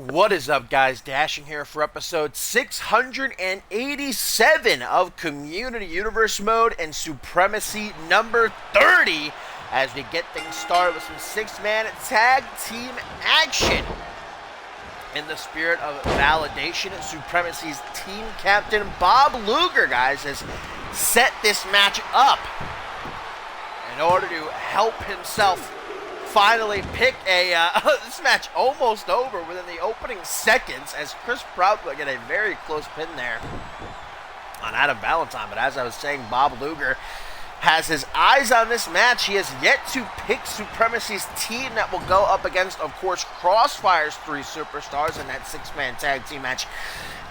What is up, guys? Dashing here for episode 687 of Community Universe Mode and Supremacy number 30 as we get things started with some six-man tag team action. In the spirit of validation, Supremacy's team captain Bob Luger, guys, has set this match up in order to help himself finally pick a, this match almost over within the opening seconds as Proudfoot get a very close pin there on Adam Valentine. But as I was saying, Bob Luger has his eyes on this match. He has yet to pick Supremacy's team that will go up against, of course, Crossfire's three superstars in that six-man tag team match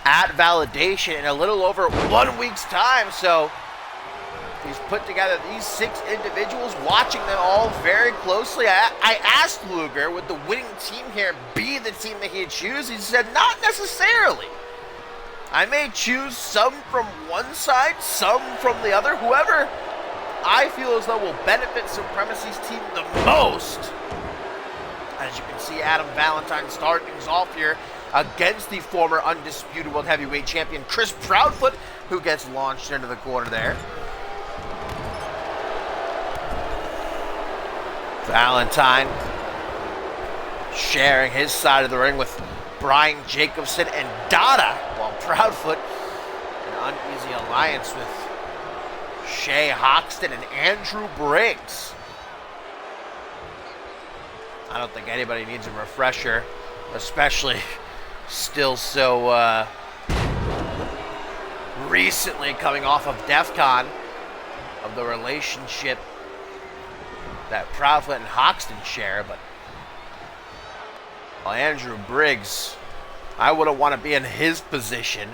at Validation in a little over 1 week's time. So he's put together these six individuals, watching them all very closely. I asked Luger, would the winning team here be the team that he'd choose? He said, not necessarily. I may choose some from one side, some from the other. Whoever I feel as though will benefit Supremacy's team the most. As you can see, Adam Valentine starting things off here against the former undisputed world heavyweight champion Proudfoot, who gets launched into the corner there. Valentine sharing his side of the ring with Brian Jacobson and Dada, while Proudfoot, an uneasy alliance with Hoxton and Andrew Briggs. I don't think anybody needs a refresher, especially still so recently coming off of DEF CON, of the relationship that Proudfoot and Hoxton share. But well, Andrew Briggs, I wouldn't want to be in his position,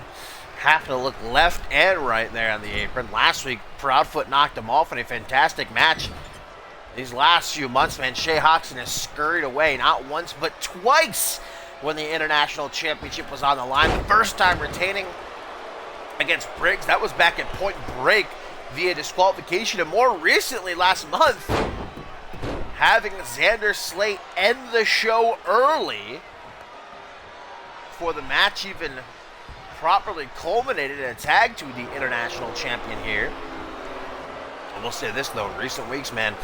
having to look left and right there on the apron. Last week, Proudfoot knocked him off in a fantastic match. These last few months, man, Hoxton has scurried away not once but twice when the International Championship was on the line. The first time retaining against Briggs, that was back at Point Break via disqualification, and more recently last month, having Xander Slate end the show early before the match even properly culminated in a tag to the international champion here. I will say this though, in recent weeks, man,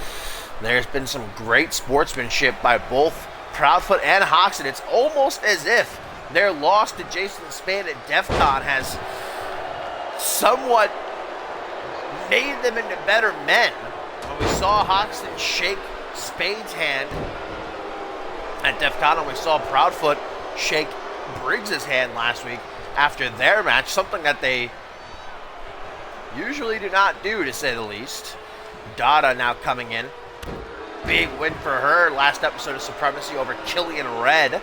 there's been some great sportsmanship by both Proudfoot and Hoxton. It's almost as if their loss to Jason Spade at DEF CON has somewhat made them into better men. When we saw Hoxton shake Spade's hand at DEF CON, and we saw Proudfoot shake Briggs' hand last week after their match, something that they usually do not do, to say the least. Dada now coming in. Big win for her last episode of Supremacy over Killian Red,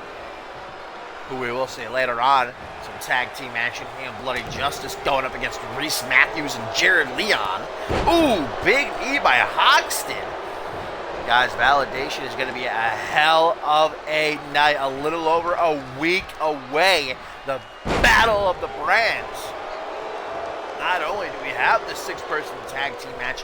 who we will see later on. Some tag team action here in Bloody Justice going up against Reese Matthews and Jared Leon. Ooh, big knee by Hoxton. Guys, Validation is going to be a hell of a night. A little over a week away. The battle of the brands. Not only do we have the six-person tag team match,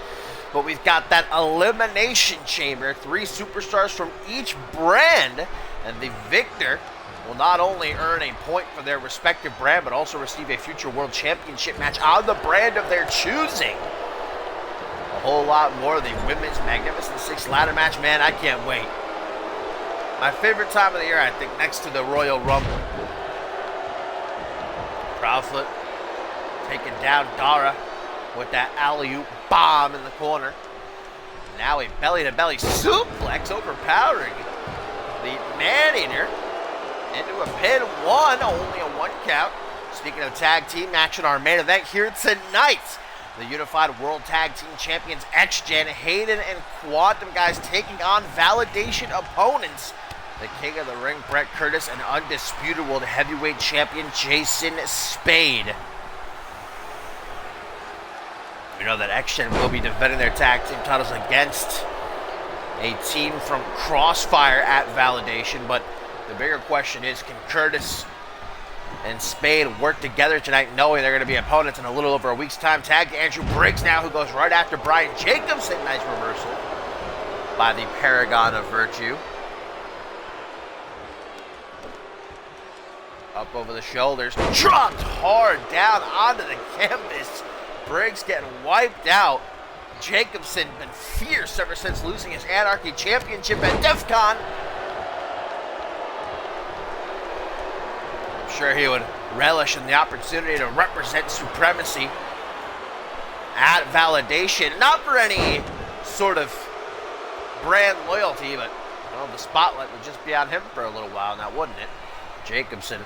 but we've got that elimination chamber. Three superstars from each brand. And the victor will not only earn a point for their respective brand, but also receive a future world championship match on the brand of their choosing. A whole lot more. The Women's Magnificent Six ladder match, man, I can't wait. My favorite time of the year, I think, next to the Royal Rumble. Proudfoot taking down Dara with that alley-oop bomb in the corner. Now a belly-to-belly suplex, overpowering the Man-Eater into a pin. Only a one count. Speaking of tag team action, our main event here tonight, the Unified World Tag Team Champions XGen, Hayden and Quantum, guys, taking on Validation opponents, the king of the ring, Brett Curtis, and undisputed world heavyweight champion Jason Spade. We know that XGen will be defending their tag team titles against a team from Crossfire at Validation, but the bigger question is, can Curtis and Spade work together tonight, knowing they're going to be opponents in a little over a week's time? Tag to Andrew Briggs now, who goes right after Brian Jacobsen. Nice reversal by the Paragon of Virtue. Up over the shoulders. Dropped hard down onto the canvas. Briggs getting wiped out. Jacobson been fierce ever since losing his Anarchy Championship at DEF CON. I'm sure he would relish in the opportunity to represent Supremacy at Validation. Not for any sort of brand loyalty, but well, the spotlight would just be on him for a little while now, wouldn't it? Jacobson,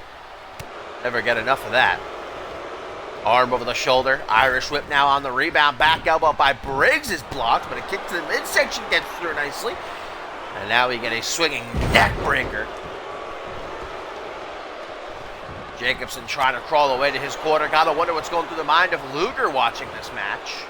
never get enough of that. Arm over the shoulder. Irish whip now on the rebound. Back elbow by Briggs is blocked, but a kick to the midsection gets through nicely. And now we get a swinging neck breaker. Jacobson trying to crawl away to his corner. Gotta wonder what's going through the mind of Luger watching this match.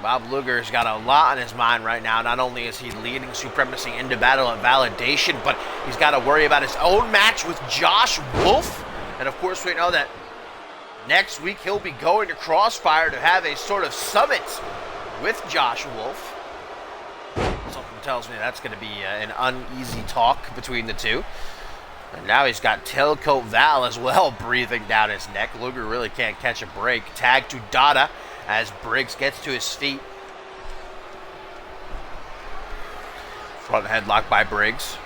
Bob Luger's got a lot on his mind right now. Not only is he leading Supremacy into battle at Validation, but he's got to worry about his own match with Josh Wolf. And of course, we know that next week he'll be going to Crossfire to have a sort of summit with Josh Wolf. Something tells me that's going to be an uneasy talk between the two. And now he's got Tailcoat Val as well breathing down his neck. Luger really can't catch a break. Tag to Dada as Briggs gets to his feet. Front headlock by Briggs.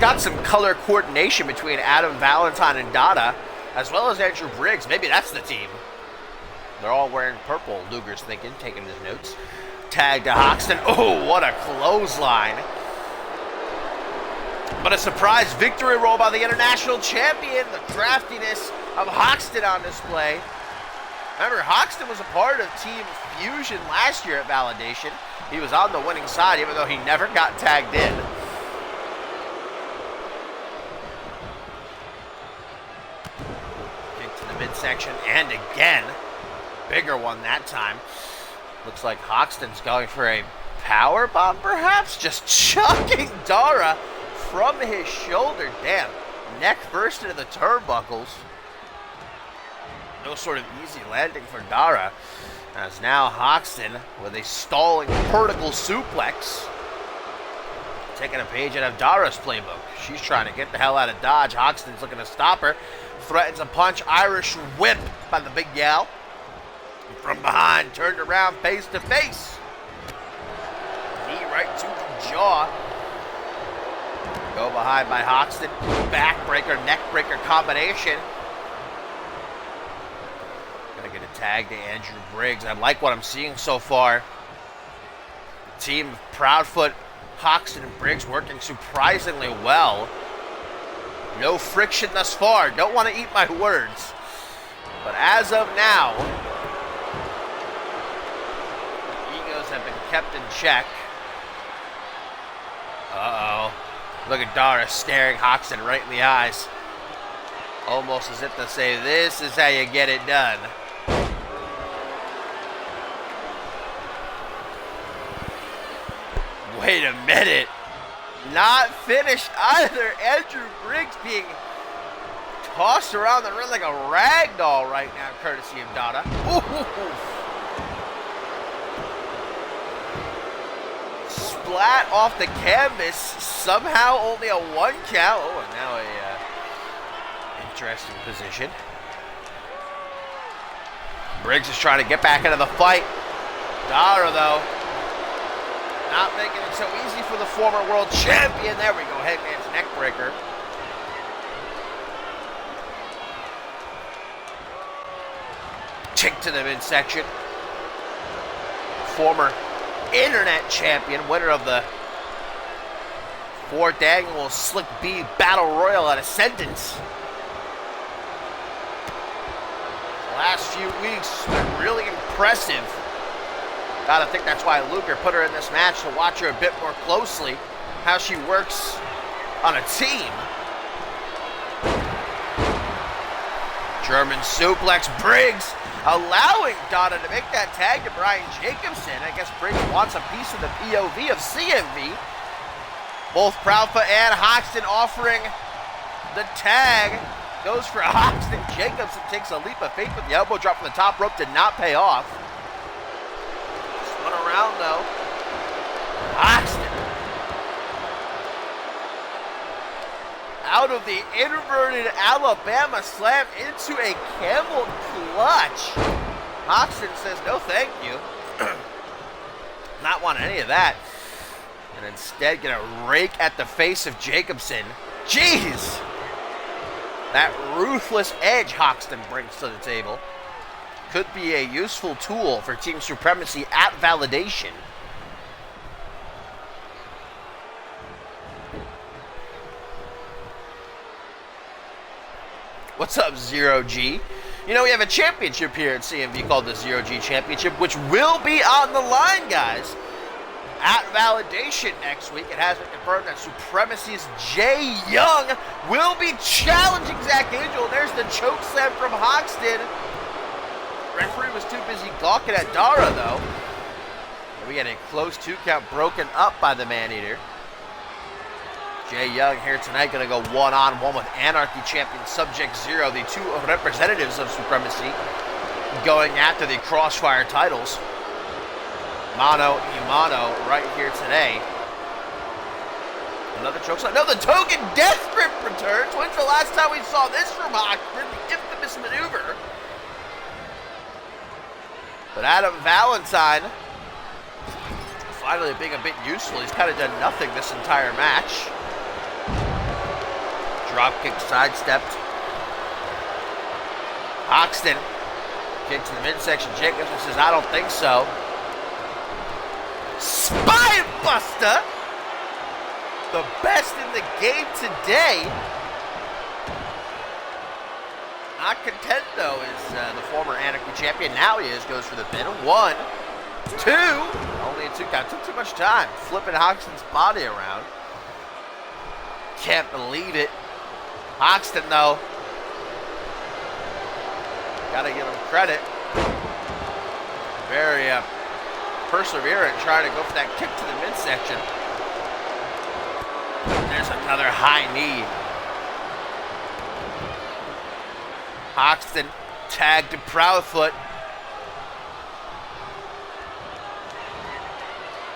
Got some color coordination between Adam Valentine and Dada, as well as Andrew Briggs. Maybe that's the team. They're all wearing purple, Luger's thinking, taking his notes. Tag to Hoxton. Oh, what a clothesline. But a surprise victory roll by the international champion. The craftiness of Hoxton on display. Remember, Hoxton was a part of Team Fusion last year at Validation. He was on the winning side, even though he never got tagged in. Kick to the midsection, and again. Bigger one that time. Looks like Hoxton's going for a power bomb, perhaps? Just chucking Dara from his shoulder. Damn. Neck first into the turnbuckles. No sort of easy landing for Dara. As now Hoxton with a stalling vertical suplex. Taking a page out of Dara's playbook. She's trying to get the hell out of dodge. Hoxton's looking to stop her. Threatens a punch. Irish whip by the big gal. From behind, turned around face to face. Knee right to the jaw. Go behind by Hoxton. Backbreaker, neckbreaker combination. Gonna get a tag to Andrew Briggs. I like what I'm seeing so far. The team of Proudfoot, Hoxton, and Briggs working surprisingly well. No friction thus far. Don't want to eat my words. But as of now, the egos have been kept in check. Uh-oh. Look at Dara staring Hoxton right in the eyes. Almost as if to say, this is how you get it done. Wait a minute. Not finished either. Andrew Briggs being tossed around the ring like a rag doll right now, courtesy of Dada. Ooh. Splat off the canvas. Somehow only a 1 count. Oh, and now a interesting position. Briggs is trying to get back into the fight. Dara, though, not making it so easy for the former world champion. There we go, Headman's neck breaker. Kick to the midsection. Former internet champion, winner of the 4th annual Slick B Battle Royal at Ascendance. The last few weeks have been really impressive. Gotta think that's why Luger put her in this match, to watch her a bit more closely, how she works on a team. German suplex. Briggs allowing Dada to make that tag to Brian Jacobson. I guess Briggs wants a piece of the POV of CMV. Both Proudfoot and Hoxton offering the tag. Goes for Hoxton. Jacobson takes a leap of faith with the elbow drop from the top rope. Did not pay off. Spun around though. Hoxton. out of the inverted Alabama slam into a camel clutch. Hoxton says, no thank you. Not wanting any of that. And instead get a rake at the face of Jacobson. Jeez! That ruthless edge Hoxton brings to the table could be a useful tool for Team Supremacy at Validation. What's up, Zero G? You know, we have a championship here at CMV called the Zero G Championship, which will be on the line, guys, at Validation next week. It has been confirmed that Supremacy's Jay Young will be challenging Zach Angel. There's the choke slam from Hoxton. Referee was too busy gawking at Dara, though. We get a close 2 count broken up by the Maneater. Jay Young here tonight going to go one-on-one with Anarchy champion Subject Zero, the 2 representatives of Supremacy, going after the Crossfire titles. Mano a mano right here today. Another chokeslam. No, the token death grip returns. When's the last time we saw this from Hoxton? The infamous maneuver. But Adam Valentine finally being a bit useful. He's kind of done nothing this entire match. Dropkick sidestepped. Hoxton kick to the midsection. Jacobson says, I don't think so. Spine Buster! The best in the game today. Not content, though, is the former Anarchy champion. Now he goes for the pin. 1, 2. Only a 2 count. Took too much time flipping Hoxton's body around. Can't believe it. Hoxton, though, gotta give him credit. Very perseverant trying to go for that kick to the midsection. There's another high knee. Hoxton tagged to Proudfoot.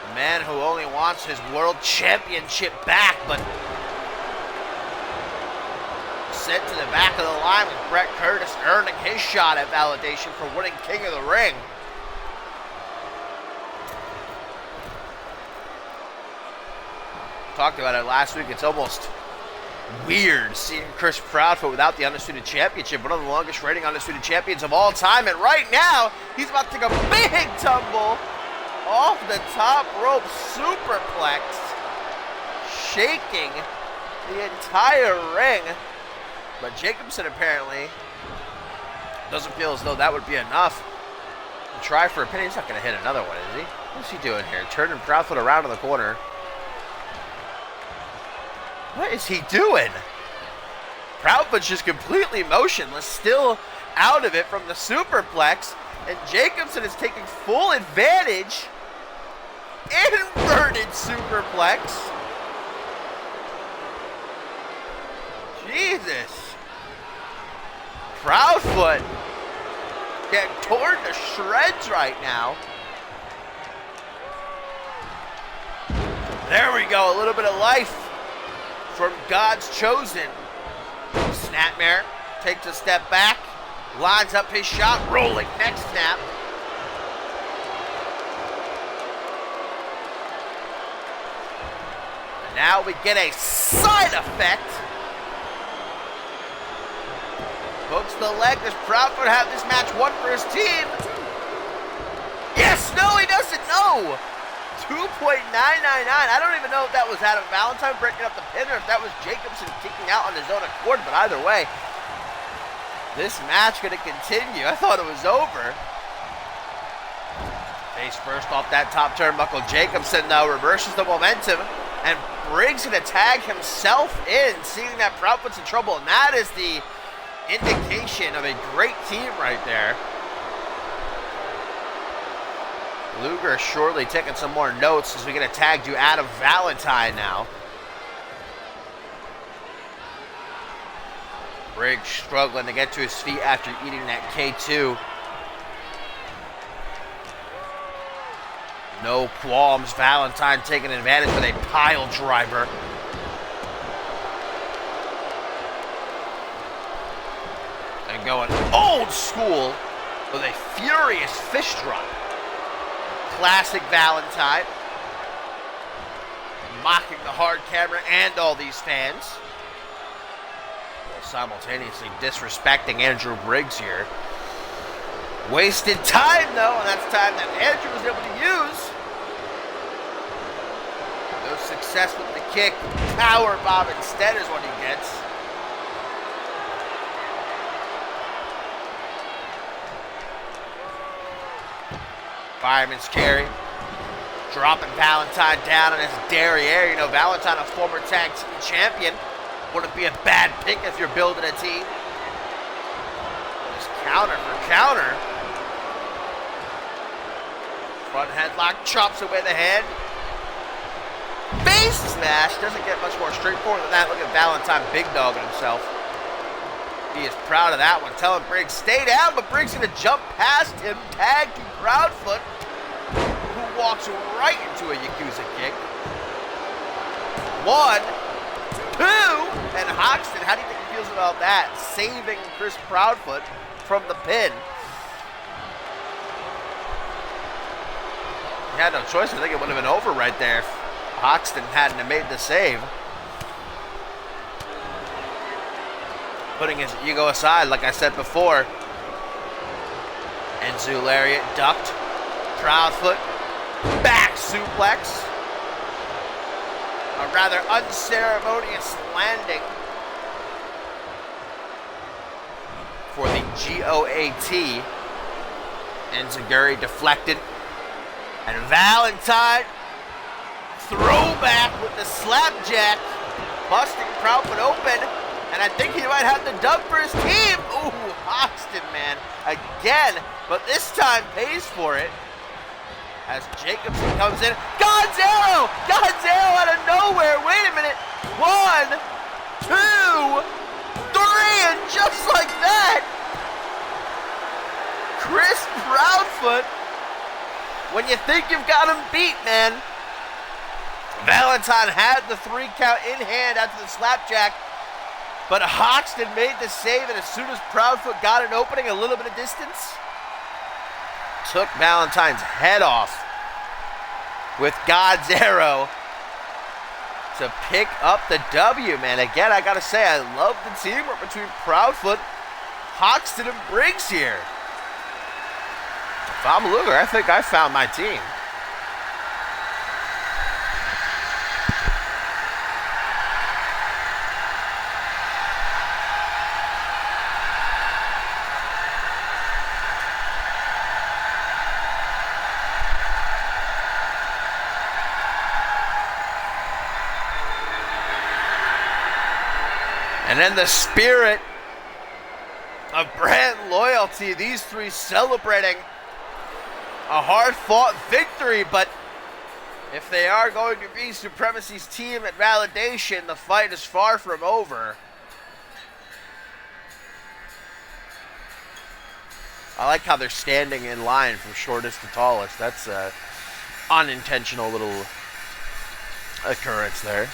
The man who only wants his world championship back, but sent to the back of the line with Brett Curtis earning his shot at Validation for winning King of the Ring. Talked about it last week. It's almost weird seeing Chris Proudfoot without the Undisputed Championship, one of the longest reigning Undisputed Champions of all time. And right now, he's about to take a big tumble off the top rope superplex, shaking the entire ring. But Jacobson apparently doesn't feel as though that would be enough to try for a pin. He's not going to hit another one, is he? What's he doing here? Turning Proudfoot around in the corner. What is he doing? Proudfoot's just completely motionless, still out of it from the superplex. And Jacobson is taking full advantage. Inverted superplex. Jesus. Proudfoot getting torn to shreds right now. There we go, a little bit of life from God's chosen. Snapmare takes a step back, lines up his shot, rolling neck snap. And now we get a side effect. Hooks the leg. Does Proudfoot have this match won for his team? Yes, no, he doesn't know. 2.999. I don't even know if that was Adam Valentine breaking up the pin or if that was Jacobson kicking out on his own accord, but either way, this match going to continue. I thought it was over. Face first off that top turnbuckle. Jacobson, though, reverses the momentum, and Briggs going to tag himself in, seeing that Proudfoot's in trouble, and that is the indication of a great team right there. Luger shortly taking some more notes as we get a tag to Adam Valentine now. Briggs struggling to get to his feet after eating that K2. No qualms. Valentine taking advantage with a pile driver. going old school with a furious fish drop. Classic Valentine. Mocking the hard camera and all these fans. While simultaneously disrespecting Andrew Briggs here. Wasted time though, and that's time that Andrew was able to use. No success with the kick. Power bomb instead is what he gets. Fireman's carry. Dropping Valentine down in his derriere. You know, Valentine, a former tag team champion. Wouldn't be a bad pick if you're building a team. Just counter for counter. Front headlock, chops away the head. Face smash. Doesn't get much more straightforward than that. Look at Valentine big dogging himself. He is proud of that one. Telling Briggs, stay down, but Briggs going to jump past him. Tag to Proudfoot, who walks right into a Yakuza kick. 1, 2, and Hoxton, how do you think he feels about that? Saving Chris Proudfoot from the pin. He had no choice. I think it would have been over right there if Hoxton hadn't have made the save. Putting his ego aside, like I said before. Enzu lariat ducked. Proudfoot. Back suplex. A rather unceremonious landing for the GOAT. Enziguri deflected. And Valentine, throwback with the slapjack, busting Proudfoot open, and I think he might have the dub for his team. Ooh, Hoxton, man, again, but this time pays for it. As Jacobson comes in, God's arrow out of nowhere. Wait a minute, 1, 2, 3, and just like that, Chris Proudfoot. When you think you've got him beat, man. Valentine had the 3 count in hand after the slapjack, but Hoxton made the save, and as soon as Proudfoot got an opening, a little bit of distance, took Valentine's head off with God's arrow to pick up the W, man. Again, I gotta say, I love the teamwork between Proudfoot, Hoxton, and Briggs here. If I'm Luger, I think I found my team. And in the spirit of brand loyalty, these 3 celebrating a hard-fought victory, but if they are going to be Supremacy's team at Validation, the fight is far from over. I like how they're standing in line from shortest to tallest. That's an unintentional little occurrence there.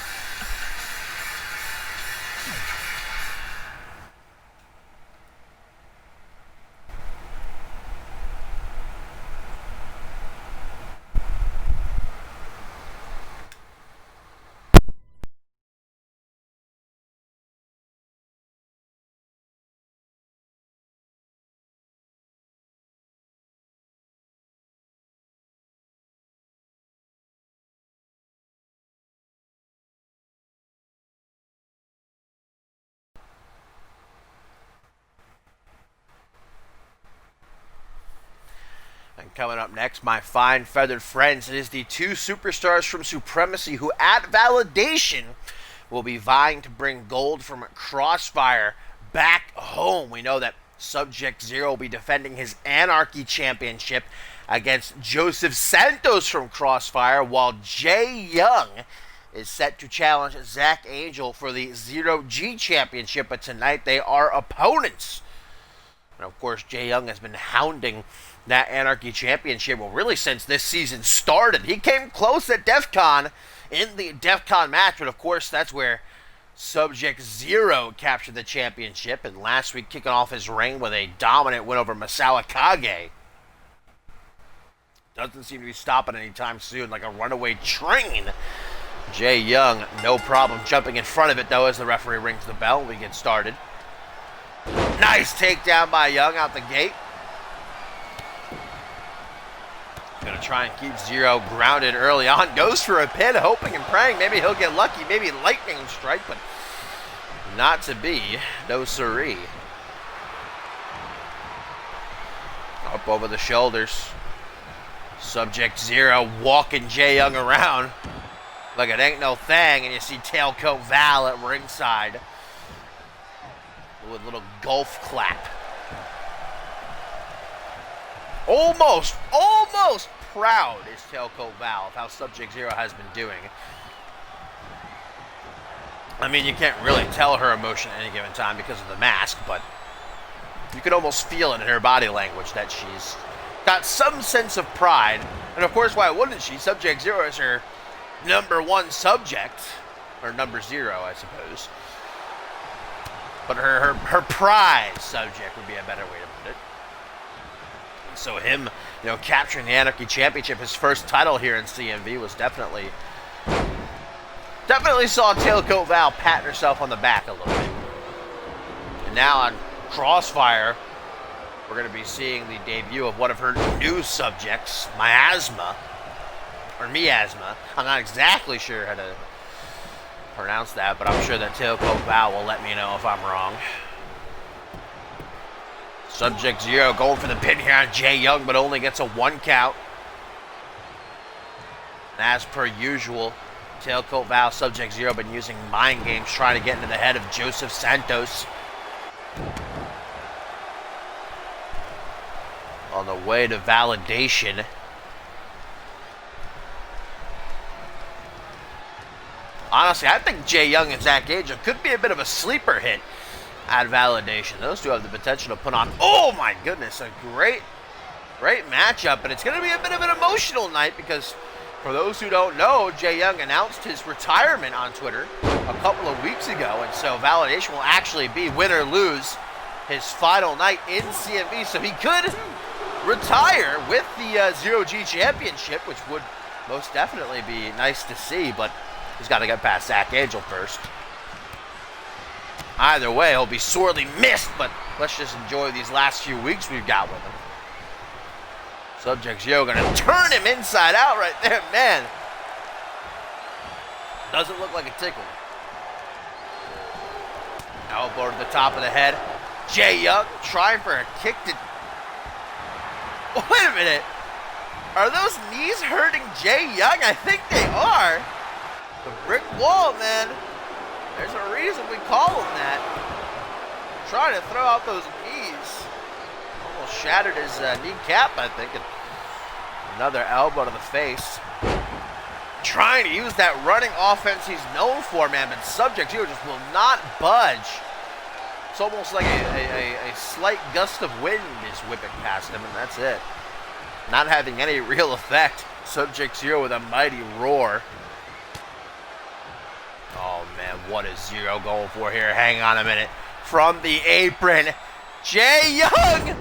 And coming up next, my fine feathered friends, it is the 2 superstars from Supremacy who at Validation will be vying to bring gold from Crossfire back home. We know that Subject Zero will be defending his Anarchy Championship against Joseph Santos from Crossfire, while Jay Young is set to challenge Zach Angel for the Zero G Championship, but tonight they are opponents. And of course, Jay Young has been hounding that Anarchy Championship, well, really since this season started. He came close at DEF CON in the DEF CON match, but of course, that's where Subject Zero captured the championship, and last week kicking off his reign with a dominant win over Masawa KaGa. Doesn't seem to be stopping anytime soon, like a runaway train. Jay Young, no problem jumping in front of it, though, as the referee rings the bell. We get started. Nice takedown by Young out the gate. Gonna try and keep Zero grounded early on. Goes for a pin, hoping and praying. Maybe he'll get lucky. Maybe lightning strike, but not to be. No siree. Up over the shoulders. Subject Zero walking Jay Young around like it ain't no thing, and you see Tailcoat Val at ringside with a little golf clap. Almost proud is Tailcoat Val of how Subject Zero has been doing. I mean, you can't really tell her emotion at any given time because of the mask, but you could almost feel it in her body language that she's got some sense of pride. And of course, why wouldn't she? Subject Zero is her #1 subject, or number 0, I suppose. But her prize subject would be a better way to put it. And so him, capturing the Anarchy Championship, his first title here in CMV, was definitely saw Tailcoat Val patting herself on the back a little bit. And now on Crossfire, we're going to be seeing the debut of one of her new subjects, Miasma. I'm not exactly sure how to pronounce that, but I'm sure that Tailcoat Val will let me know if I'm wrong. Subject Zero going for the pin here on Jay Young, but only gets a 1 count. And as per usual, Tailcoat Val, Subject Zero been using mind games trying to get into the head of Joseph Santos. On the way to validation. Honestly, I think Jay Young and Zach Gage could be a bit of a sleeper hit at validation. Those two have the potential to put on, oh my goodness, a great matchup. And it's going to be a bit of an emotional night because, for those who don't know, Jay Young announced his retirement on Twitter a couple of weeks ago. And so validation will actually be, win or lose, his final night in CMV. So he could retire with the 0G Championship, which would most definitely be nice to see. But he's got to get past Zach Angel first. Either way, he'll be sorely missed, but let's just enjoy these last few weeks we've got with him. Subject Zero going to turn him inside out right there, man. Doesn't look like a tickle. Elbow to the top of the head. Jay Young trying for a kick to... Wait a minute. Are those knees hurting Jay Young? I think they are. The brick wall, man. There's a reason we call him that. Trying to throw out those knees. Almost shattered his kneecap, I think. And another elbow to the face. Trying to use that running offense he's known for, man. But Subject Zero just will not budge. It's almost like a slight gust of wind is whipping past him, and that's it. Not having any real effect. Subject Zero with a mighty roar. Oh, man, what is Zero going for here? Hang on a minute. From the apron, Jay Young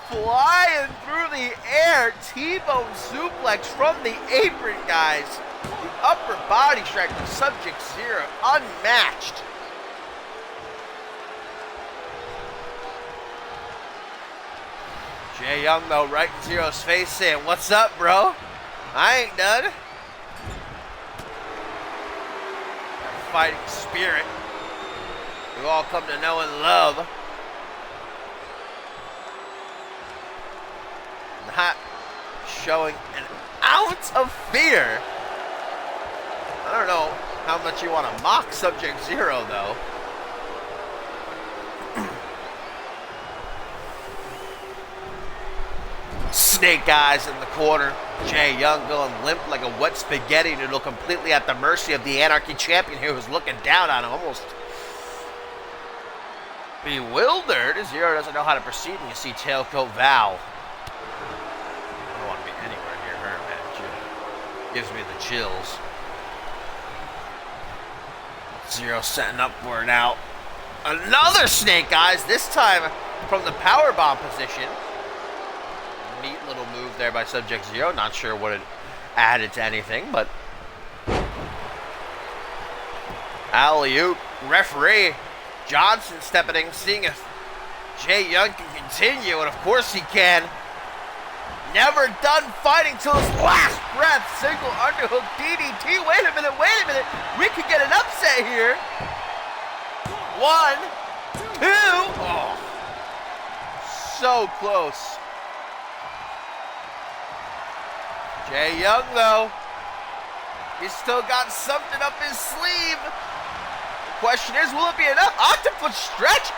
flying through the air. T-bone suplex from the apron, guys. The upper body strike of Subject Zero, unmatched. Jay Young, though, right in Zero's face saying, "What's up, bro? I ain't done." Fighting spirit we've all come to know and love. Not showing an ounce of fear. I don't know how much you want to mock Subject Zero, though. Snake eyes in the corner. Jay Young going limp like a wet spaghetti noodle, completely at the mercy of the Anarchy Champion here, who's looking down on him, almost bewildered. Zero doesn't know how to proceed, and you see Tailcoat Val. I don't want to be anywhere near her, man. She gives me the chills. Zero setting up for now. Another snake eyes, this time from the power bomb position. Neat little move there by Subject Zero. Not sure what it added to anything, but alley-oop. Referee Johnson stepping in, seeing if Jay Young can continue, and of course he can. Never done fighting till his last breath. Single underhook DDT. Wait a minute. We could get an upset here. 1, 2. Oh, so close. Jay Young, though, he's still got something up his sleeve. The question is, will it be enough? Octopus stretch.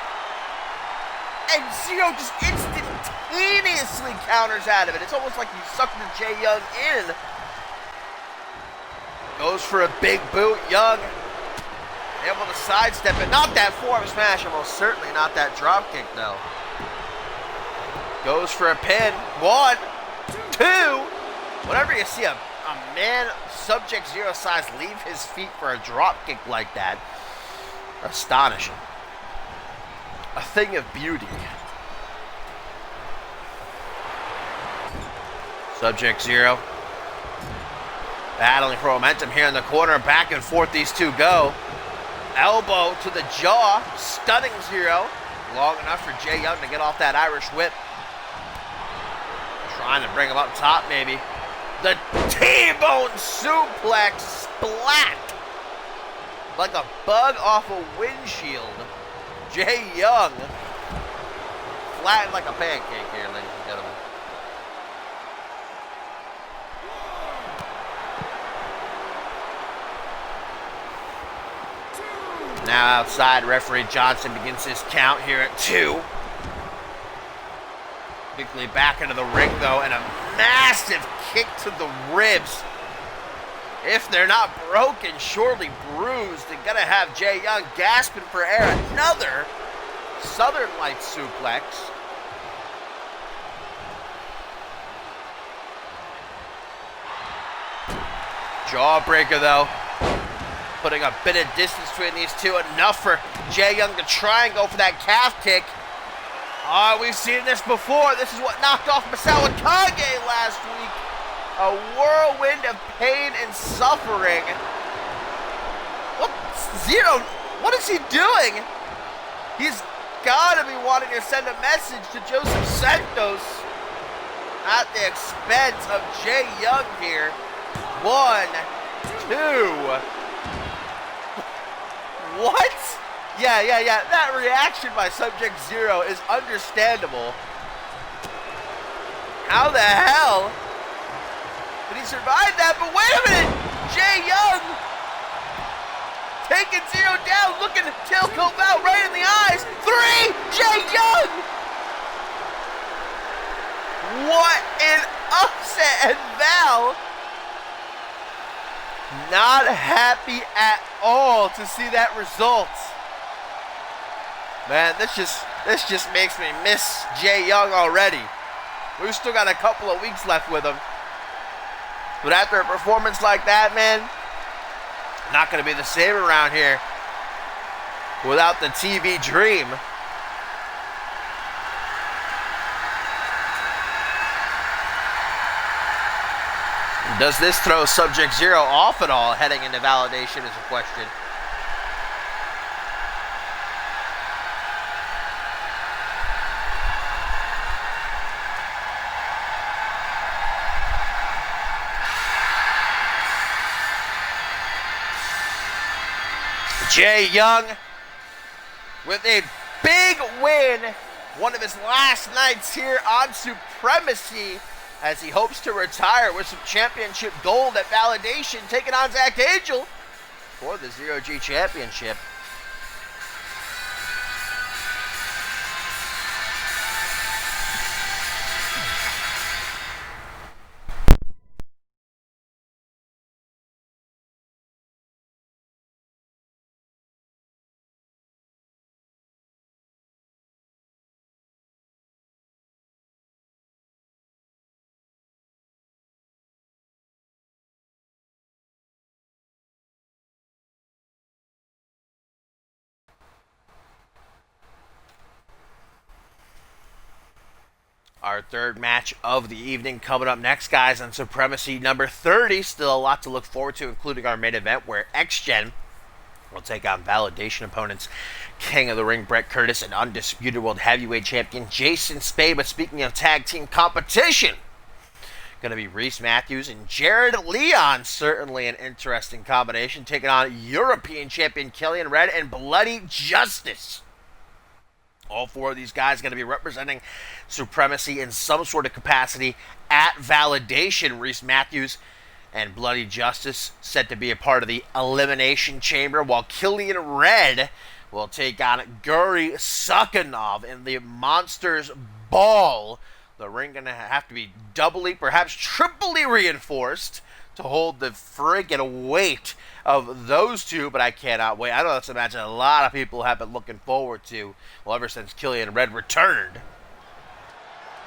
And Zero just instantaneously counters out of it. It's almost like he sucked the Jay Young in. Goes for a big boot. Young able to sidestep it. Not that forearm smash. Almost certainly not that drop kick, though. Goes for a pin. 1, 2. Whenever you see a man Subject Zero size leave his feet for a drop kick like that, astonishing. A thing of beauty. Subject Zero battling for momentum here in the corner. Back and forth these two go. Elbow to the jaw, stunning Zero. Long enough for Jay Young to get off that Irish whip. Trying to bring him up top, maybe. The T-bone suplex splat. Like a bug off a windshield. Jay Young flattened like a pancake here, ladies and gentlemen. Now outside, referee Johnson begins his count here at 2. Quickly back into the ring, though, and a massive kick to the ribs. If they're not broken, surely bruised. They're going to have Jay Young gasping for air. Another Southern Lights suplex. Jawbreaker, though. Putting a bit of distance between these two. Enough for Jay Young to try and go for that calf kick. Oh, we've seen this before. This is what knocked off Misawa KaGa last week. A whirlwind of pain and suffering. What? Zero, what is he doing? He's got to be wanting to send a message to Joseph Santos at the expense of Jay Young here. 1, 2. What? Yeah. That reaction by Subject Zero is understandable. How the hell did he survive that? But wait a minute! Jay Young taking Zero down, looking to tail Cope out right in the eyes. 3! Jay Young! What an upset! And Val not happy at all to see that result. Man, this just makes me miss Jay Young already. We've still got a couple of weeks left with him. But after a performance like that, man, not going to be the same around here without the TV dream. Does this throw Subject Zero off at all heading into validation is a question. Jay Young with a big win, one of his last nights here on Supremacy, as he hopes to retire with some championship gold at validation, taking on Zach Angel for the Zero G Championship. Our third match of the evening coming up next, guys, on Supremacy number 30. Still a lot to look forward to, including our main event where XGen will take on Validation opponents King of the Ring Brett Curtis and Undisputed World Heavyweight Champion Jason Spade. But speaking of tag team competition, going to be Reese Matthews and Jared Leon. Certainly an interesting combination, taking on European Champion Killian Red and Bloody Justice. All four of these guys are going to be representing Supremacy in some sort of capacity at Validation. Reese Matthews and Bloody Justice set to be a part of the Elimination Chamber, while Killian Red will take on Guri Sukhanov in the Monsters Ball. The ring going to have to be doubly, perhaps triply reinforced to hold the friggin' weight of those two, but I cannot wait. I know that's a match that a lot of people have been looking forward to, well, ever since Killian Red returned.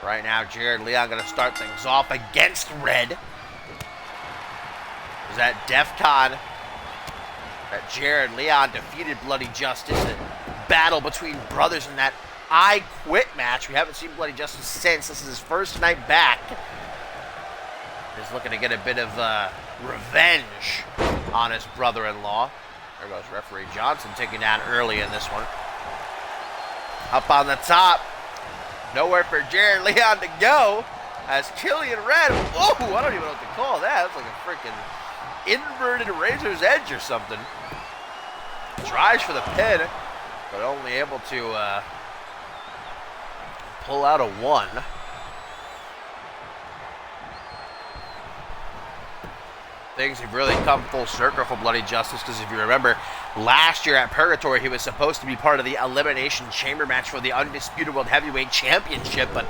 Right now, Jared Leon going to start things off against Red. It was at DEF CON that Jared Leon defeated Bloody Justice, a battle between brothers in that I Quit match. We haven't seen Bloody Justice since. This is his first night back. He's looking to get a bit of revenge on his brother-in-law. There goes referee Johnson taking down early in this one. Up on the top. Nowhere for Jared Leon to go as Killian Red. Whoa, I don't even know what to call that. That's like a freaking inverted razor's edge or something. Tries for the pin, but only able to pull out a 1. Things have really come full circle for Bloody Justice, because if you remember, last year at Purgatory, he was supposed to be part of the Elimination Chamber match for the Undisputed World Heavyweight Championship, but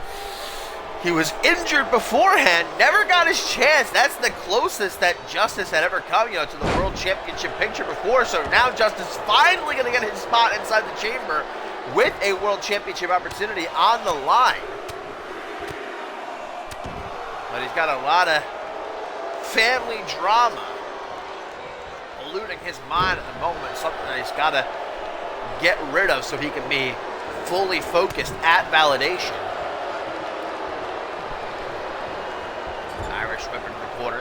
he was injured beforehand, never got his chance. That's the closest that Justice had ever come, to the World Championship picture before, so now Justice is finally going to get his spot inside the chamber with a World Championship opportunity on the line. But he's got a lot of family drama eluding his mind at the moment, something that he's got to get rid of so he can be fully focused at Validation. Irish whip into the corner.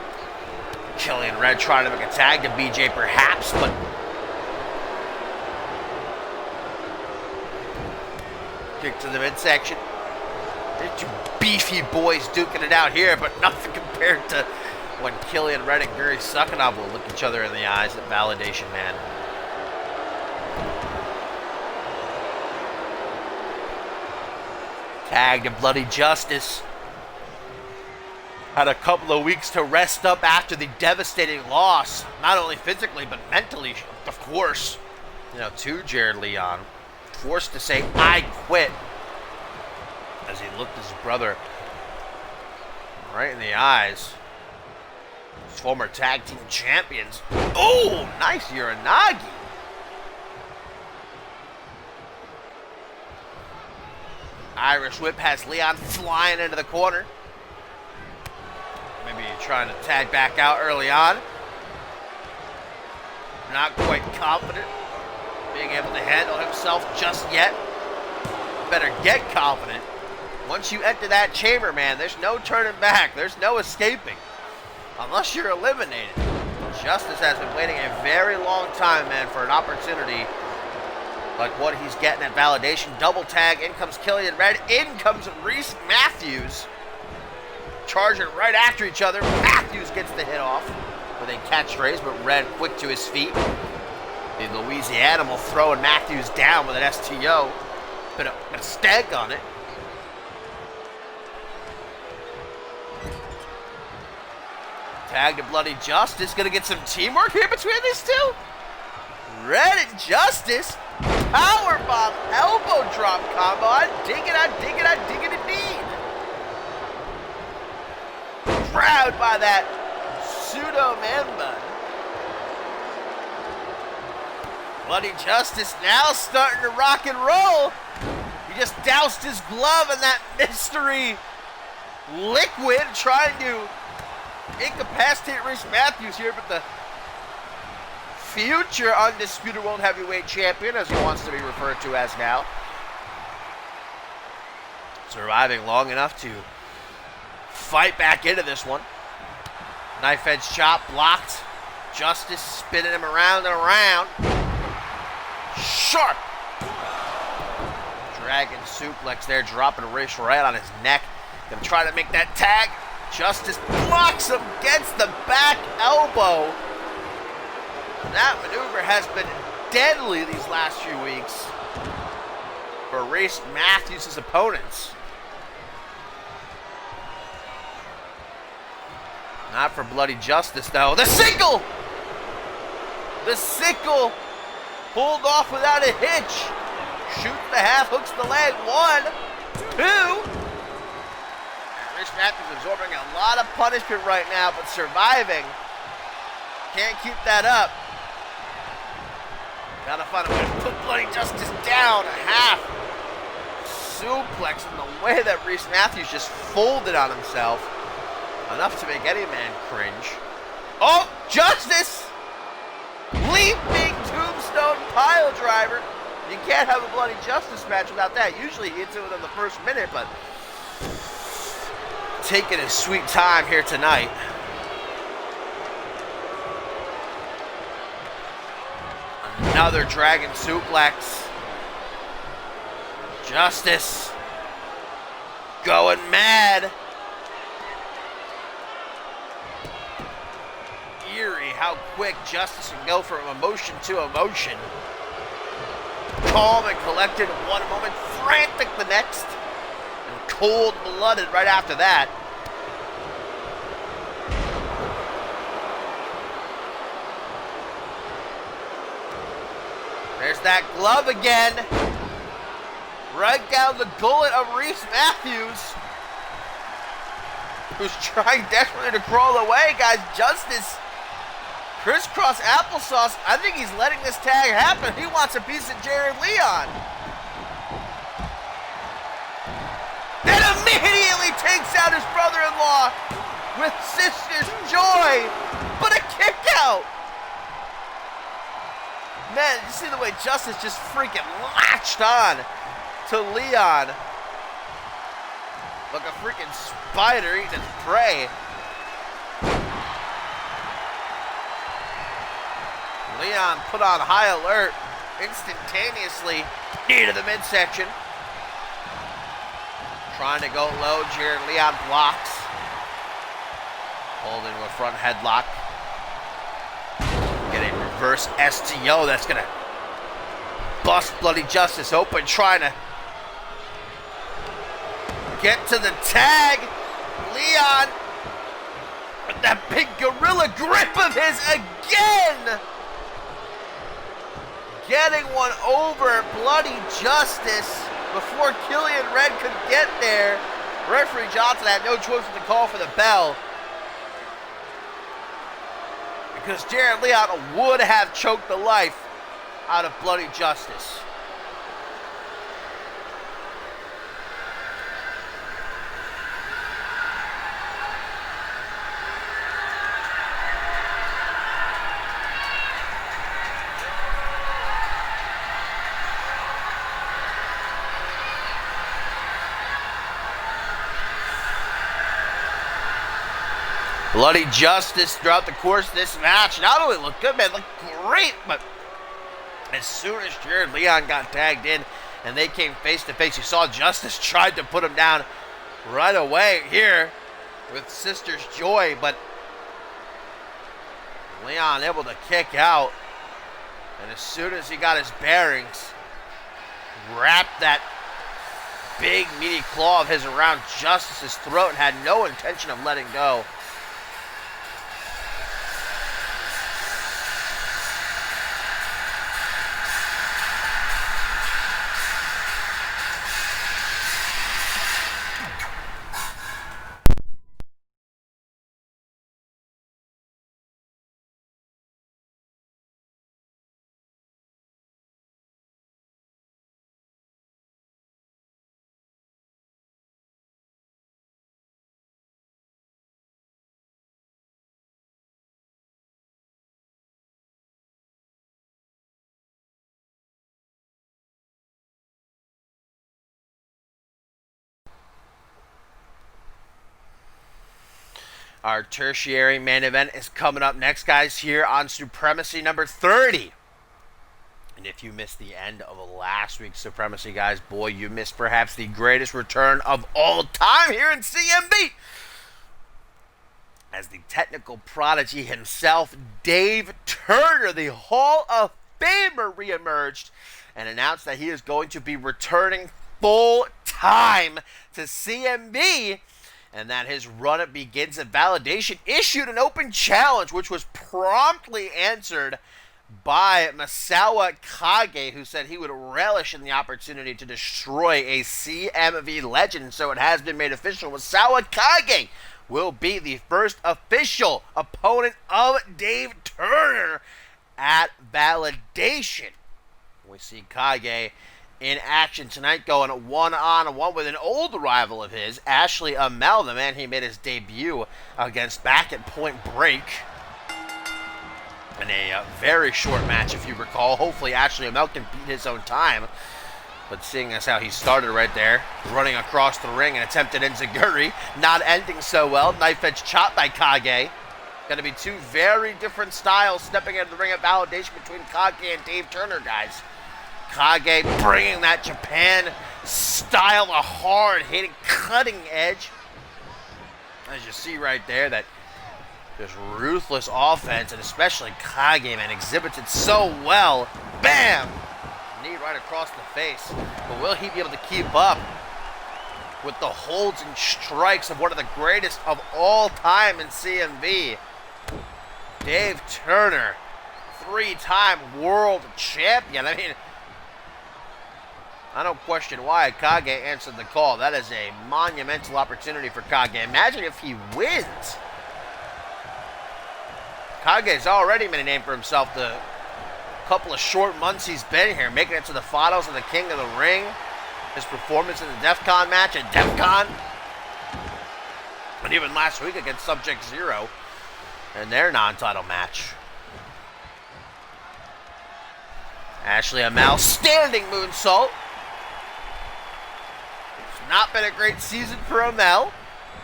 Killian Red trying to make a tag to BJ perhaps, but kick to the midsection. They're two beefy boys duking it out here, but nothing compared to when Killian Red and Guri Sukhanov will look each other in the eyes at Validation, man. Tag to Bloody Justice. Had a couple of weeks to rest up after the devastating loss, not only physically, but mentally, of course, to Jared Leon. Forced to say, I quit, as he looked his brother right in the eyes. His former tag team champions. Oh, nice Uranagi. Irish whip has Leon flying into the corner. Maybe trying to tag back out early on. Not quite confident being able to handle himself just yet. Better get confident. Once you enter that chamber, man, there's no turning back. There's no escaping. Unless you're eliminated. Justice has been waiting a very long time, man, for an opportunity like what he's getting at Validation. Double tag. In comes Killian Red. In comes Reese Matthews. Charging right after each other. Matthews gets the hit off with a catchphrase, but Red quick to his feet. The Louisianimal throwing Matthews down with an STO. Bit of a stank on it. Tag to Bloody Justice. Gonna get some teamwork here between these two. Red and Justice. Powerbomb elbow drop combo. I dig it, I dig it, I dig it indeed. Proud by that pseudo man bun. Bloody Justice now starting to rock and roll. He just doused his glove in that mystery liquid, trying to incapacitate Reese Matthews here, but the future Undisputed World Heavyweight Champion, as he wants to be referred to as now, is Surviving long enough to fight back into this one. Knife edge chop blocked. Justice spinning him around and around. Sharp. Dragon suplex there, dropping a wrist right on his neck. Gonna try to make that tag. Justice blocks him, gets the back elbow. That maneuver has been deadly these last few weeks for Reese Matthews' opponents. Not for Bloody Justice, though. The sickle! The sickle pulled off without a hitch. Shoots the half, hooks the leg. 1, 2. And Reese Matthews absorbing a lot of punishment right now, but surviving. Can't keep that up. Gotta find a way to put Bloody Justice down. A half suplex, and the way that Reese Matthews just folded on himself. Enough to make any man cringe. Oh, Justice! Leaping tombstone pile driver. You can't have a Bloody Justice match without that. Usually he hits it within the first minute, but taking his sweet time here tonight. Another dragon suplex. Justice going mad. Eerie how quick Justice can go from emotion to emotion. Calm and collected one moment, frantic the next, and cold-blooded right after that. There's that glove again. Right down the gullet of Reese Matthews, who's trying desperately to crawl away, guys. Justice, crisscross applesauce. I think he's letting this tag happen. He wants a piece of Jared Leon. Then immediately takes out his brother-in-law with Sister's Joy, but a kick out. Man, you see the way Justice just freaking latched on to Leon like a freaking spider eating its prey. Leon put on high alert instantaneously into the midsection. Trying to go low, Jared Leon blocks. Holding to a front headlock. Get a reverse STO that's going to bust Bloody Justice open, trying to get to the tag. Leon with that big gorilla grip of his again. Getting one over Bloody Justice before Killian Red could get there. Referee Johnson had no choice but to call for the bell, because Jared Leon would have choked the life out of Bloody Justice. Bloody Justice throughout the course of this match not only looked good, man, looked great, but as soon as Jared Leon got tagged in and they came face to face, you saw Justice tried to put him down right away here with Sister's Joy, but Leon able to kick out, and as soon as he got his bearings, wrapped that big meaty claw of his around Justice's throat and had no intention of letting go. Our tertiary main event is coming up next, guys, here on Supremacy number 30. And if you missed the end of last week's Supremacy, guys, boy, you missed perhaps the greatest return of all time here in CMV. As the technical prodigy himself, Dave Turner, the Hall of Famer, reemerged and announced that he is going to be returning full-time to CMV, and that his run-up begins at Validation. Issued an open challenge, which was promptly answered by Masawa KaGa, who said he would relish in the opportunity to destroy a CMV legend. So it has been made official. Masawa KaGa will be the first official opponent of Dave Turner at Validation. We see KaGa in action tonight, going one-on-one with an old rival of his, Amell, the man he made his debut against back at Point Break. In a very short match, if you recall. Hopefully Amell can beat his own time. But seeing as how he started right there, running across the ring, and attempted enziguri, not ending so well. Knife edge chop by KaGa. Going to be two very different styles stepping into the ring at Validation between KaGa and Dave Turner, guys. KaGa bringing that Japan style, a hard-hitting, cutting edge. As you see right there, that just ruthless offense, and especially KaGa, man, exhibits it so well. Bam! Knee right across the face. But will he be able to keep up with the holds and strikes of one of the greatest of all time in CMV? Dave Turner, three-time world champion. I mean, I don't question why KaGa answered the call. That is a monumental opportunity for KaGa. Imagine if he wins. KaGa's already made a name for himself the couple of short months he's been here, making it to the finals of the King of the Ring. His performance in the DEF CON match at DEF CON. And even last week against Subject Zero in their non-title match. Amell, standing moonsault. It's not been a great season for Amell.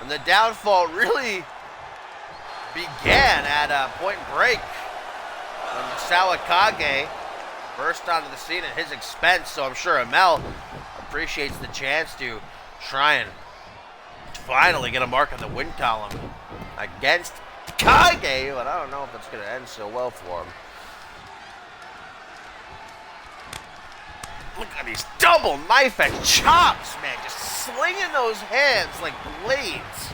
And the downfall really began at Point Break when Masawa KaGa burst onto the scene at his expense. So I'm sure Amell appreciates the chance to try and finally get a mark on the win column against KaGa, but I don't know if it's going to end so well for him. Look at these double knife edge chops, man. Just slinging those hands like blades.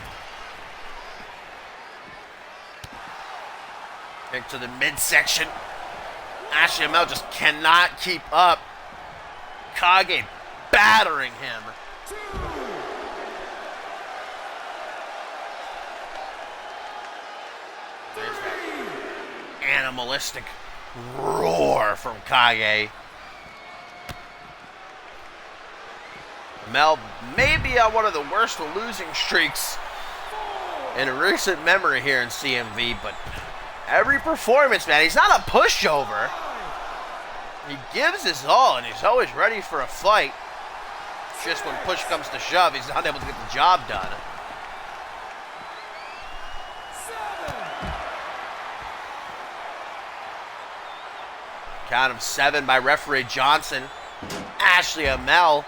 Into the midsection. Amell just cannot keep up. KaGa battering him. There's that animalistic roar from KaGa. Amell may be on one of the worst losing streaks in recent memory here in CMV, but every performance, man, he's not a pushover. He gives his all, and he's always ready for a fight. Just when push comes to shove, he's not able to get the job done. Count of 7 by referee Johnson. Amell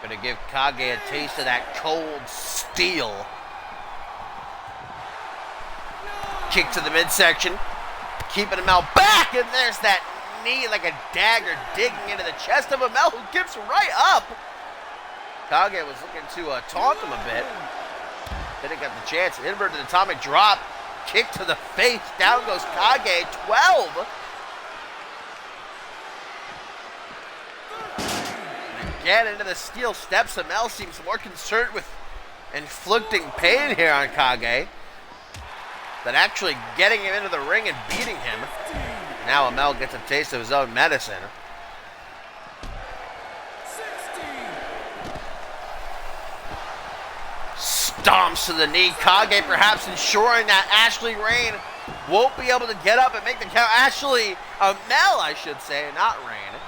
going to give KaGa a taste of that cold steel. Kick to the midsection, keeping Amell back, and there's that knee like a dagger digging into the chest of Amell, who gives right up. KaGa was looking to taunt him a bit. Didn't get the chance. Inverted atomic drop, kick to the face, down goes KaGa, 12. And again into the steel steps. Amell seems more concerned with inflicting pain here on KaGa than actually getting him into the ring and beating him. Now Amell gets a taste of his own medicine. Stomps to the knee. KaGa perhaps ensuring that Ashley Rain won't be able to get up and make the count. Amell, I should say, not Rain.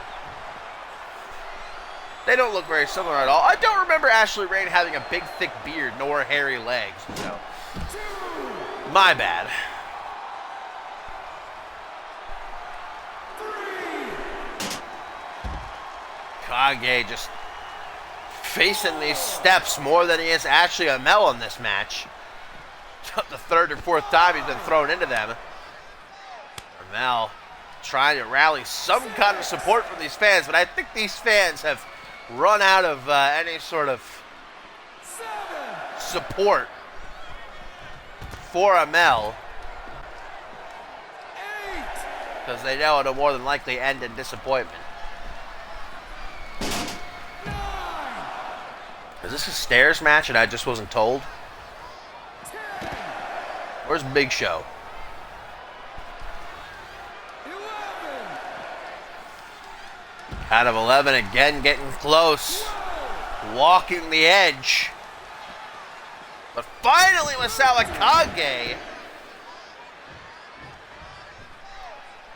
They don't look very similar at all. I don't remember Ashley Rain having a big, thick beard nor hairy legs. So My bad. KaGa just facing these steps more than he is actually Amell in this match. The third or fourth time he's been thrown into them. Amell trying to rally some kind of support from these fans, but I think these fans have run out of any sort of support for Amell, because they know it'll more than likely end in disappointment. Is this a stairs match and I just wasn't told? Where's Big Show? 11. Out of 11 again, getting close. Walking the edge. But finally Misawa KaGa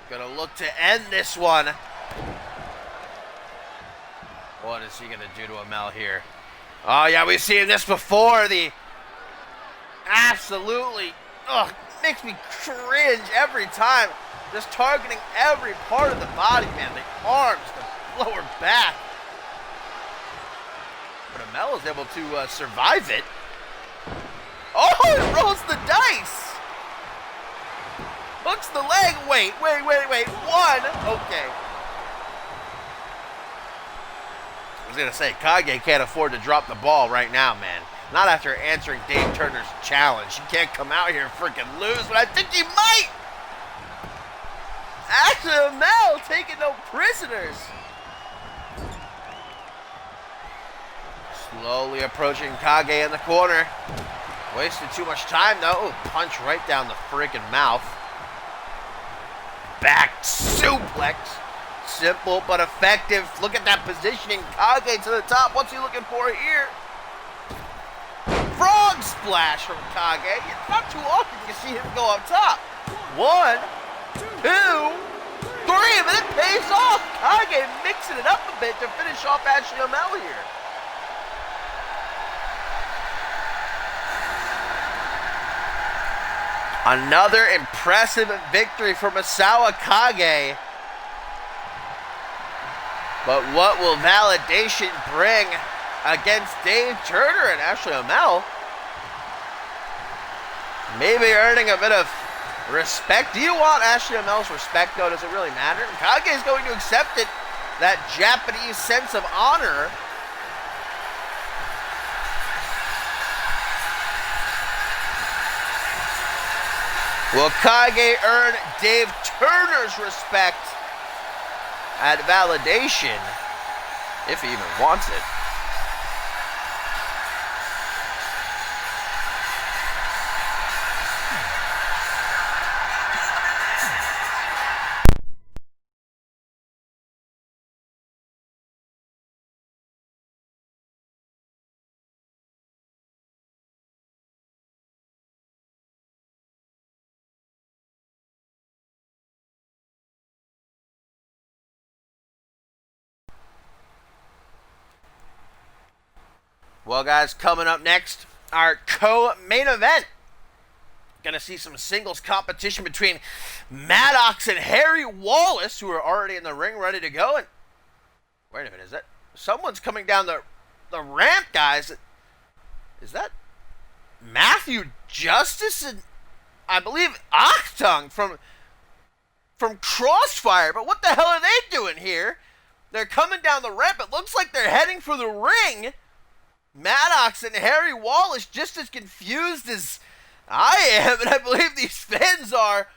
gonna look to end this one. What is he gonna do to Amell here? Oh yeah, we've seen this before. The absolutely makes me cringe every time. Just targeting every part of the body, man. The arms, the lower back. But Amell is able to survive it. Oh, it rolls the dice. Hooks the leg. Wait. One. Okay. I was going to say, KaGa can't afford to drop the ball right now, man. Not after answering Dave Turner's challenge. He can't come out here and freaking lose, but I think he might. Actually, Amell taking no prisoners. Slowly approaching KaGa in the corner. Wasted too much time, though. Ooh, punch right down the freaking mouth. Back suplex. Simple but effective. Look at that positioning. KaGa to the top. What's he looking for here? Frog splash from KaGa. Not too often you see him go up top. 1, 2, 3, but it pays off. KaGa mixing it up a bit to finish off Ashley Amell here. Another impressive victory for Misawa KaGa. But what will validation bring against Dave Turner and Ashley Amell? Maybe earning a bit of respect. Do you want Ashley Amell's respect, though? Does it really matter? KaGa is going to accept it. That Japanese sense of honor. Will KaGa earn Dave Turner's respect at validation, if he even wants it? Well, guys, coming up next, our co-main event. Gonna see some singles competition between Maddox and Harry Wallace, who are already in the ring, ready to go. And wait a minute, is that someone's coming down the ramp, guys? Is that Matthew Justice and I believe Hoxton from Crossfire? But what the hell are they doing here? They're coming down the ramp. It looks like they're heading for the ring. Maddox and Harry Wallace just as confused as I am, and I believe these fans are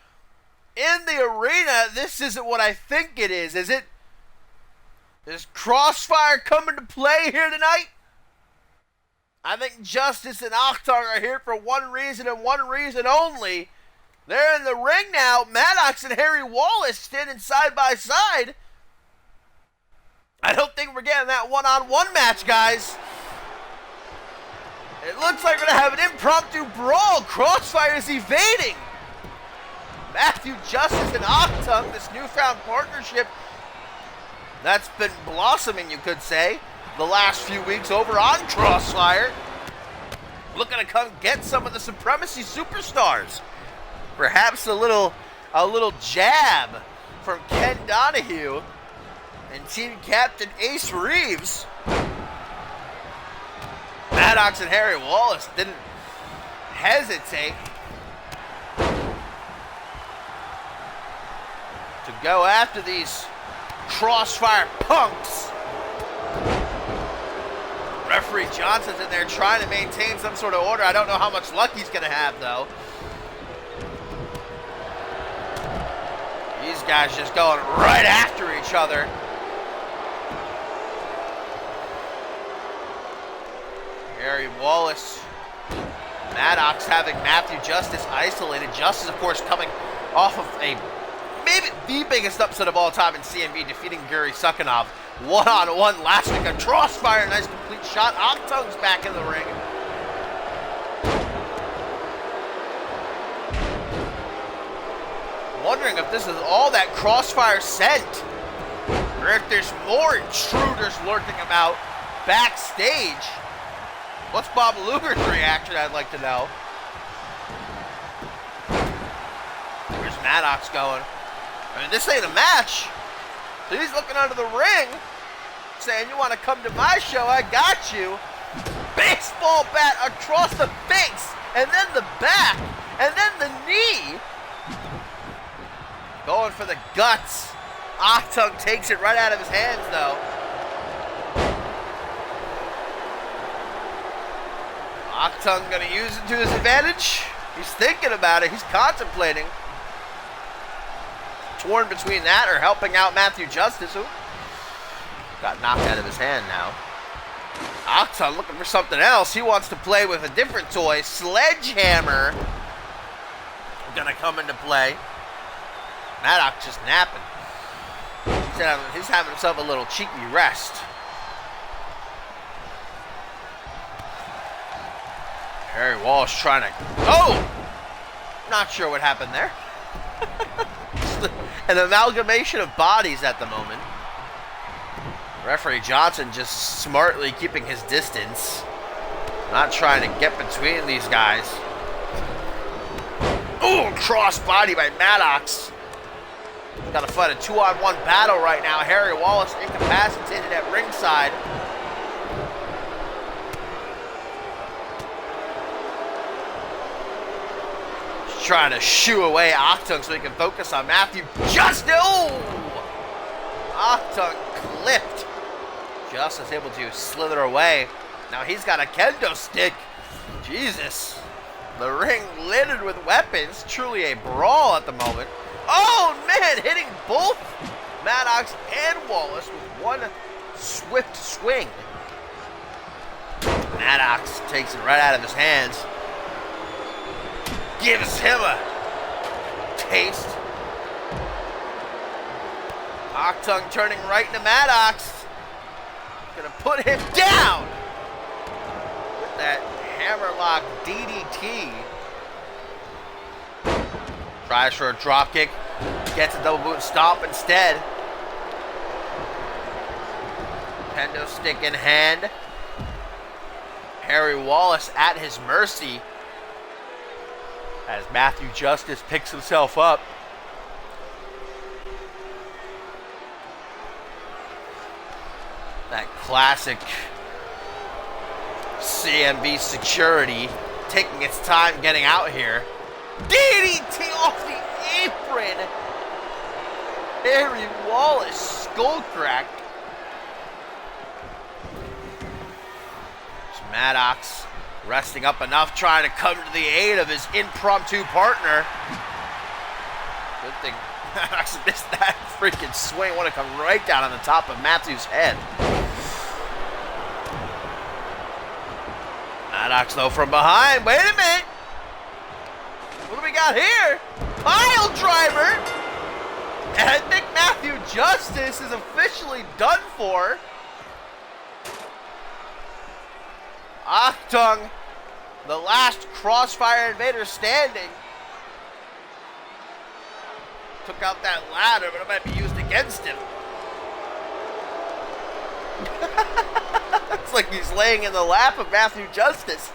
in the arena. This isn't what I think it is. Is Crossfire coming to play here tonight? I think Justice and Hoxton are here for one reason and one reason only. They're in the ring now. Maddox and Harry Wallace standing side by side. I don't think we're getting that one-on-one match, guys. It looks like we're going to have an impromptu brawl. Crossfire is evading. Matthew Justice and Hoxton, this newfound partnership that's been blossoming, you could say, the last few weeks over on Crossfire. Looking to come get some of the Supremacy superstars. Perhaps a little jab from Ken Donahue and team captain Ace Reeves. Maddox and Harry Wallace didn't hesitate to go after these Crossfire punks. Referee Johnson's in there trying to maintain some sort of order. I don't know how much luck he's going to have, though. These guys just going right after each other. Harry Wallace, Maddox having Matthew Justice isolated. Justice, of course, coming off of maybe the biggest upset of all time in CMV, defeating Gary Sukhanov one-on-one last week. A Crossfire, nice complete shot. Octung's back in the ring. Wondering if this is all that Crossfire sent, or if there's more intruders lurking about backstage. What's Bob Luger's reaction, I'd like to know. Where's Maddox going? I mean, this ain't a match. So he's looking under the ring, saying, you want to come to my show, I got you. Baseball bat across the face, and then the back, and then the knee. Going for the guts. Octung takes it right out of his hands, though. Octung going to use it to his advantage. He's thinking about it. He's contemplating. Torn between that or helping out Matthew Justice, who got knocked out of his hand now. Octung looking for something else. He wants to play with a different toy. Sledgehammer going to come into play. Maddox just napping. He's having himself a little cheeky rest. Harry Walsh trying to... Oh! Not sure what happened there. An amalgamation of bodies at the moment. Referee Johnson just smartly keeping his distance. Not trying to get between these guys. Ooh, cross body by Maddox. Got to fight a 2-on-1 battle right now. Harry Wallace incapacitated at ringside. Just trying to shoo away Octung so he can focus on Matthew. Just no! Octung clipped. Justice able to slither away. Now he's got a kendo stick. Jesus. The ring littered with weapons. Truly a brawl at the moment. Oh, man, hitting both Maddox and Wallace with one swift swing. Maddox takes it right out of his hands. Gives him a taste. Octung turning right into Maddox. Gonna put him down with that hammerlock DDT. Tries for a drop kick, gets a double boot stomp instead. Kendo stick in hand. Harry Wallace at his mercy as Matthew Justice picks himself up. That classic CMV security taking its time getting out here. DDT off the apron. Harry Wallace skull crack. There's Maddox resting up enough, trying to come to the aid of his impromptu partner. Good thing Maddox missed that freaking swing. Want to come right down on the top of Matthew's head. Maddox though from behind. Wait a minute. What do we got here? Pile driver! And I think Matthew Justice is officially done for. Octung, the last Crossfire invader standing. Took out that ladder, but it might be used against him. It's like he's laying in the lap of Matthew Justice.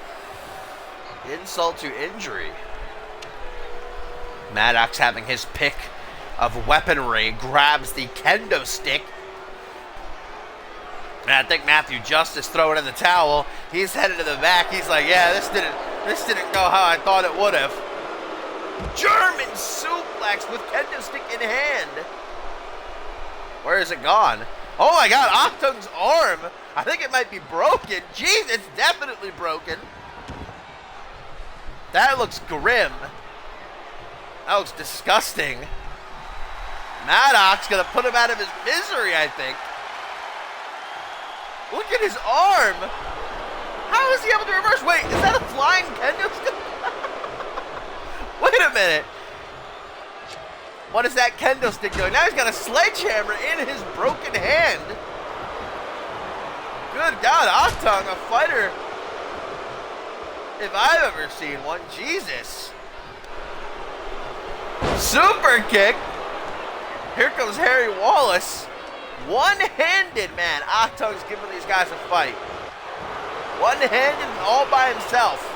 Insult to injury. Maddox having his pick of weaponry, grabs the kendo stick. And I think Matthew Justice throwing in the towel. He's headed to the back. He's like, yeah, this didn't go how I thought it would have. German suplex with kendo stick in hand. Where is it gone? Oh my God, Hoxton's arm. I think it might be broken. Jeez, it's definitely broken. That looks grim. That looks disgusting. Maddox gonna put him out of his misery, I think. Look at his arm. How is he able to reverse? Wait, is that a flying kendo stick? Wait a minute. What is that kendo stick doing? Now he's got a sledgehammer in his broken hand. Good God, Hoxton, a fighter if I've ever seen one. Jesus. Super kick. Here comes Harry Wallace. One-handed, man. Hoxton's giving these guys a fight. One-handed and all by himself.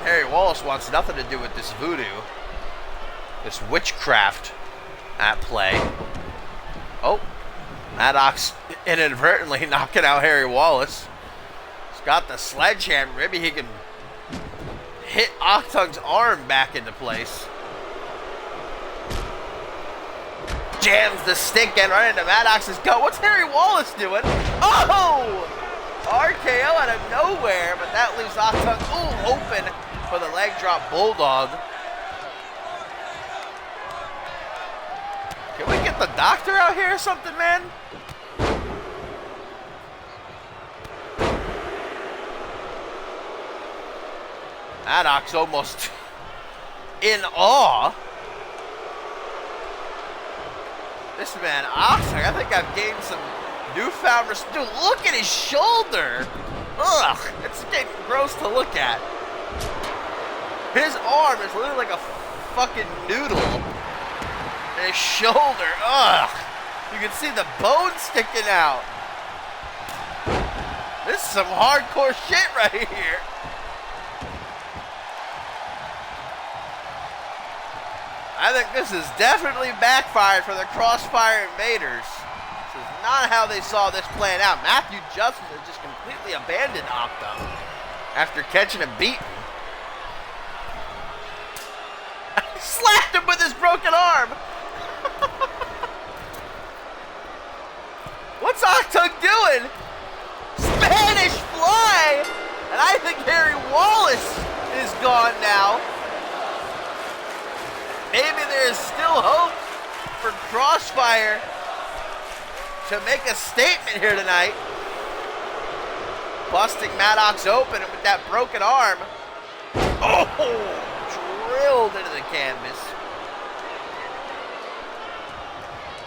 Harry Wallace wants nothing to do with this voodoo. This witchcraft at play. Oh. Maddox inadvertently knocking out Harry Wallace. He's got the sledgehammer. Maybe he can hit Hoxton's arm back into place. Jams the stick and right into Maddox's gut. What's Harry Wallace doing? Oh! RKO out of nowhere, but that leaves Hoxton open for the leg drop bulldog. Can we get the doctor out here or something, man? Maddox almost in awe. This man, Hoxton, I think I've gained some newfound respect. Dude, look at his shoulder. Ugh, it's getting gross to look at. His arm is literally like a fucking noodle. And his shoulder, ugh. You can see the bone sticking out. This is some hardcore shit right here. I think this is definitely backfired for the Crossfire Invaders. This is not how they saw this playing out. Matthew Jacobsen has just completely abandoned Hoxton after catching a beating. Slapped him with his broken arm. What's Hoxton doing? Spanish fly! And I think Harry Wallace is gone now. Maybe there is still hope for Crossfire to make a statement here tonight. Busting Maddox open with that broken arm. Oh, drilled into the canvas.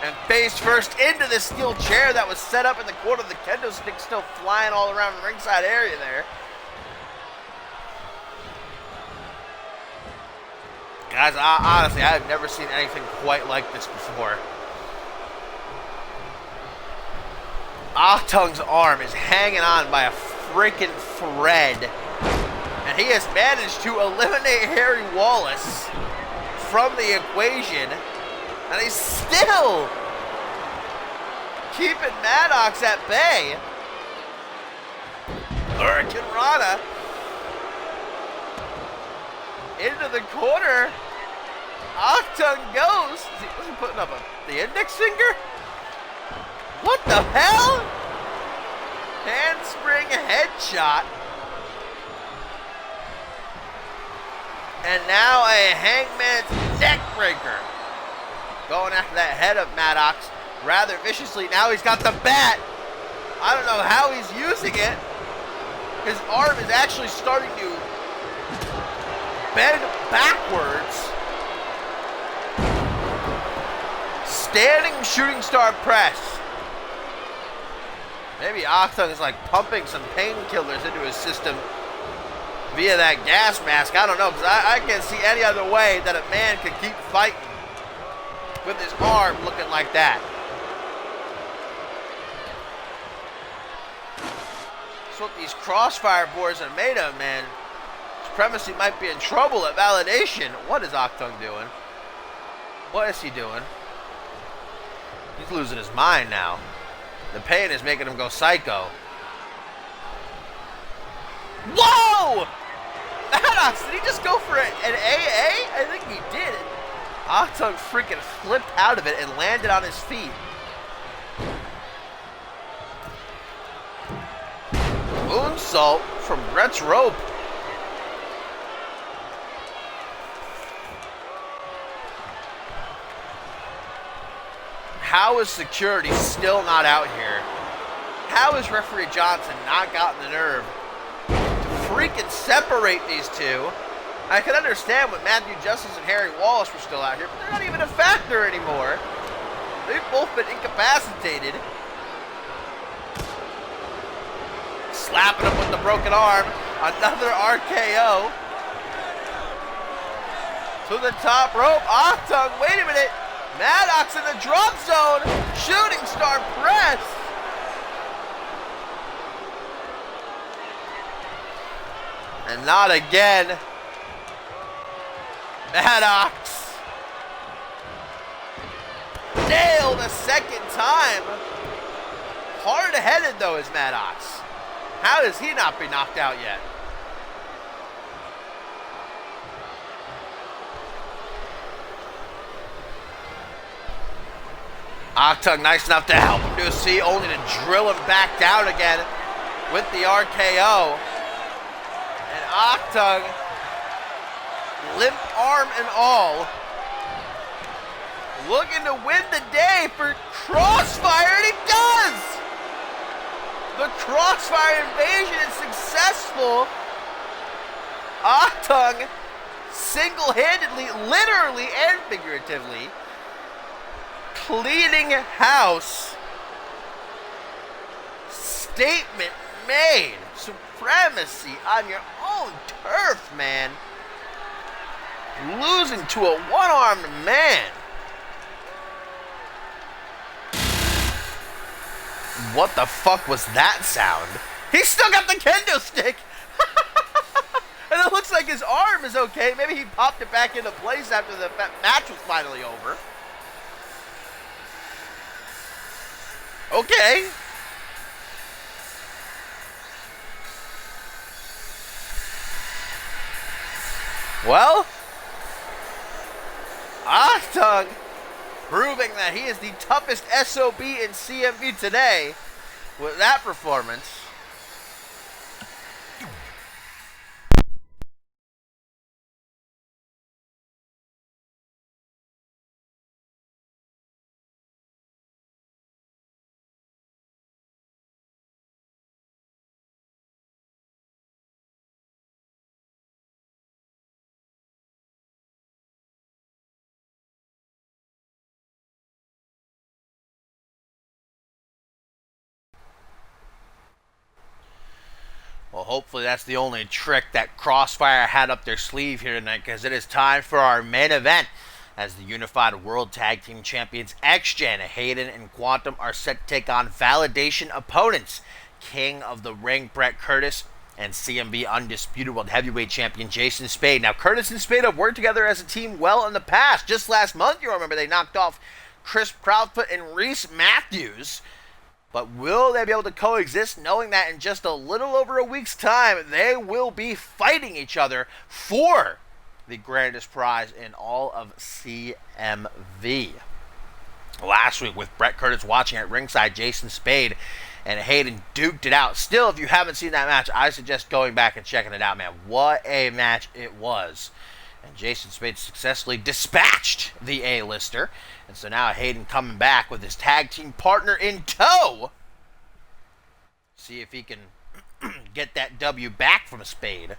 And face first into the steel chair that was set up in the corner. The kendo stick still flying all around the ringside area there. Guys, honestly, I've never seen anything quite like this before. Hoxton's arm is hanging on by a freaking thread. And he has managed to eliminate Harry Wallace from the equation. And he's still keeping Maddox at bay. Hurricane Rana into the corner. Hoxton goes. Was he putting up the index finger? What the hell? Handspring headshot. And now a Hangman's neck breaker. Going after that head of Maddox rather viciously. Now he's got the bat. I don't know how he's using it. His arm is actually starting to bend backwards. Standing shooting star press. Maybe Hoxton is like pumping some painkillers into his system via that gas mask. I don't know, because I can't see any other way that a man could keep fighting with his arm looking like that. That's what these Crossfire boards are made of, man. Supremacy might be in trouble at Validation. What is Hoxton doing? What is he doing? He's losing his mind now. The pain is making him go psycho. Whoa! Maddox, did he just go for an AA? I think he did. Hoxton freaking flipped out of it and landed on his feet. Moonsault from Brett's rope. How is security still not out here? How has referee Johnson not gotten the nerve to freaking separate these two? I can understand when Matthew Justice and Harry Wallace were still out here, but they're not even a factor anymore. They've both been incapacitated. Slapping him with the broken arm. Another RKO. To the top rope. Hoxton, wait a minute. Maddox in the drop zone. Shooting star press. And not again. Maddox. Nailed a second time. Hard-headed though is Maddox. How does he not be knocked out yet? Hoxton nice enough to help him to a seat, only to drill him back down again with the RKO. And Hoxton, limp arm and all, looking to win the day for Crossfire, and he does! The Crossfire invasion is successful. Hoxton single-handedly, literally and figuratively, cleaning house. Statement made. Supremacy on your own turf, man. Losing to a one-armed man. What the fuck was that sound? He still got the kendo stick! And it looks like his arm is okay. Maybe he popped it back into place after the match was finally over. Okay. Well, Hoxton proving that he is the toughest SOB in CMV today with that performance. Well, hopefully that's the only trick that Crossfire had up their sleeve here tonight, because it is time for our main event as the Unified World Tag Team Champions XGen, Hayden and Quantum, are set to take on Validation opponents, King of the Ring Brett Curtis and CMV Undisputed World Heavyweight Champion Jason Spade. Now, Curtis and Spade have worked together as a team well in the past. Just last month, you'll remember, they knocked off Chris Proudfoot and Reese Matthews. But will they be able to coexist, knowing that in just a little over a week's time, they will be fighting each other for the grandest prize in all of CMV. Last week, with Brett Curtis watching at ringside, Jason Spade and Hayden duked it out. Still, if you haven't seen that match, I suggest going back and checking it out, man. What a match it was. And Jason Spade successfully dispatched the A-lister. And so now Hayden coming back with his tag team partner in tow. See if he can get that W back from Spade.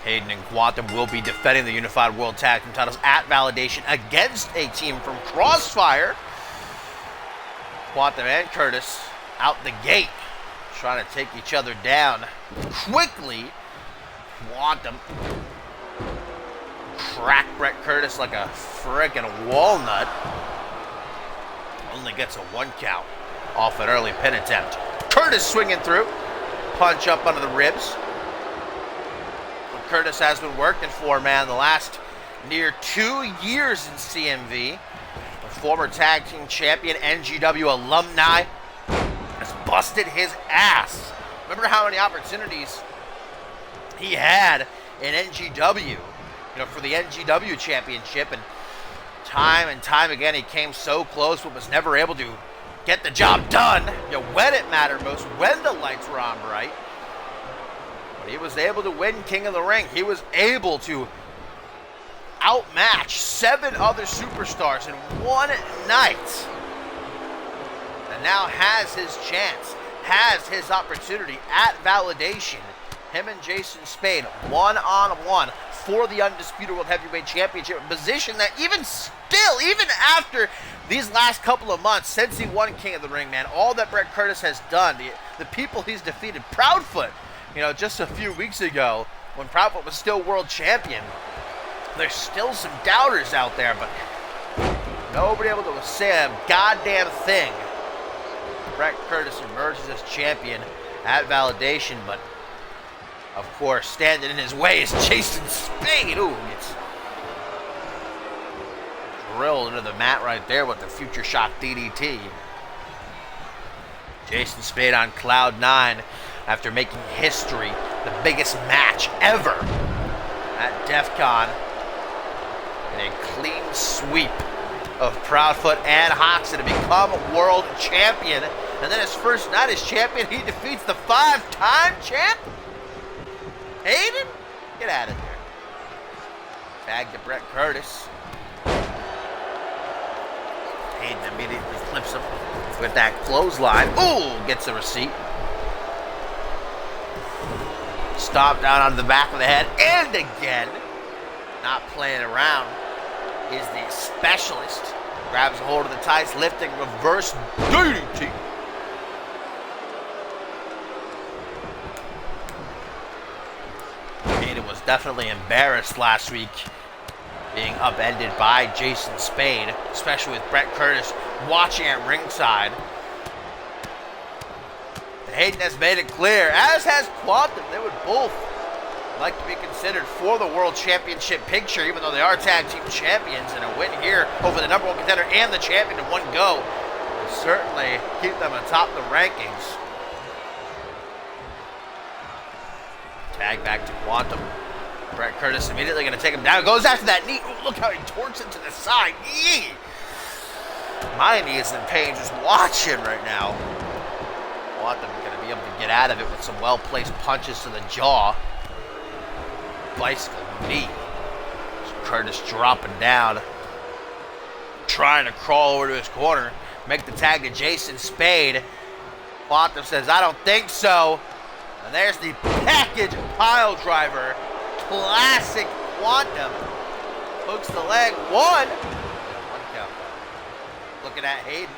Hayden and Quantum will be defending the Unified World Tag Team titles at Validation against a team from Crossfire. Quantum and Curtis out the gate, trying to take each other down quickly. Quantum crack Brett Curtis like a frickin' walnut. Only gets a 1 count off an early pin attempt. Curtis swinging through. Punch up under the ribs. Curtis has been working for, man, the last near 2 years in CMV. The former tag team champion, NGW alumni, has busted his ass. Remember how many opportunities he had in NGW, for the NGW championship, and time again he came so close but was never able to get the job done, when it mattered most, when the lights were on bright. But he was able to win King of the Ring. He was able to outmatch 7 other superstars in one night. And now has his chance, has his opportunity at Validation. Him and Jason Spade, one-on-one for the Undisputed World Heavyweight Championship, a position that even after these last couple of months, since he won King of the Ring, man, all that Brett Curtis has done, the people he's defeated, Proudfoot, just a few weeks ago, when Proudfoot was still world champion, there's still some doubters out there, but nobody able to say a goddamn thing. Brett Curtis emerges as champion at Validation, but of course, standing in his way is Jason Spade. Ooh, gets drilled into the mat right there with the Future Shock DDT. Jason Spade on cloud 9 after making history, the biggest match ever at DEF CON, in a clean sweep of Proudfoot and Hoxton to become world champion. And then his first night as champion, he defeats the 5-time champ, Hayden? Get out of here. Tag to Brett Curtis. Hayden immediately flips him with that clothesline. Ooh, gets a receipt. Stomp down onto the back of the head. And again, not playing around, is the specialist. Grabs a hold of the tights, lifting reverse DDT. Was definitely embarrassed last week, being upended by Jason Spade, especially with Brett Curtis watching at ringside. Hayden has made it clear, as has Quantum, they would both like to be considered for the World Championship picture, even though they are tag team champions, and a win here over the number 1 contender and the champion in one go would certainly keep them atop the rankings. Tag back to Quantum. Brett Curtis immediately going to take him down. Goes after that knee. Ooh, look how he torques it to the side. Yee! My knee is in pain just watching right now. Quantum going to be able to get out of it with some well-placed punches to the jaw. Bicycle knee. Curtis dropping down. Trying to crawl over to his corner. Make the tag to Jason Spade. Quantum says, I don't think so. And there's the package pile driver. Classic Quantum. Hooks the leg. One count. Looking at Hayden.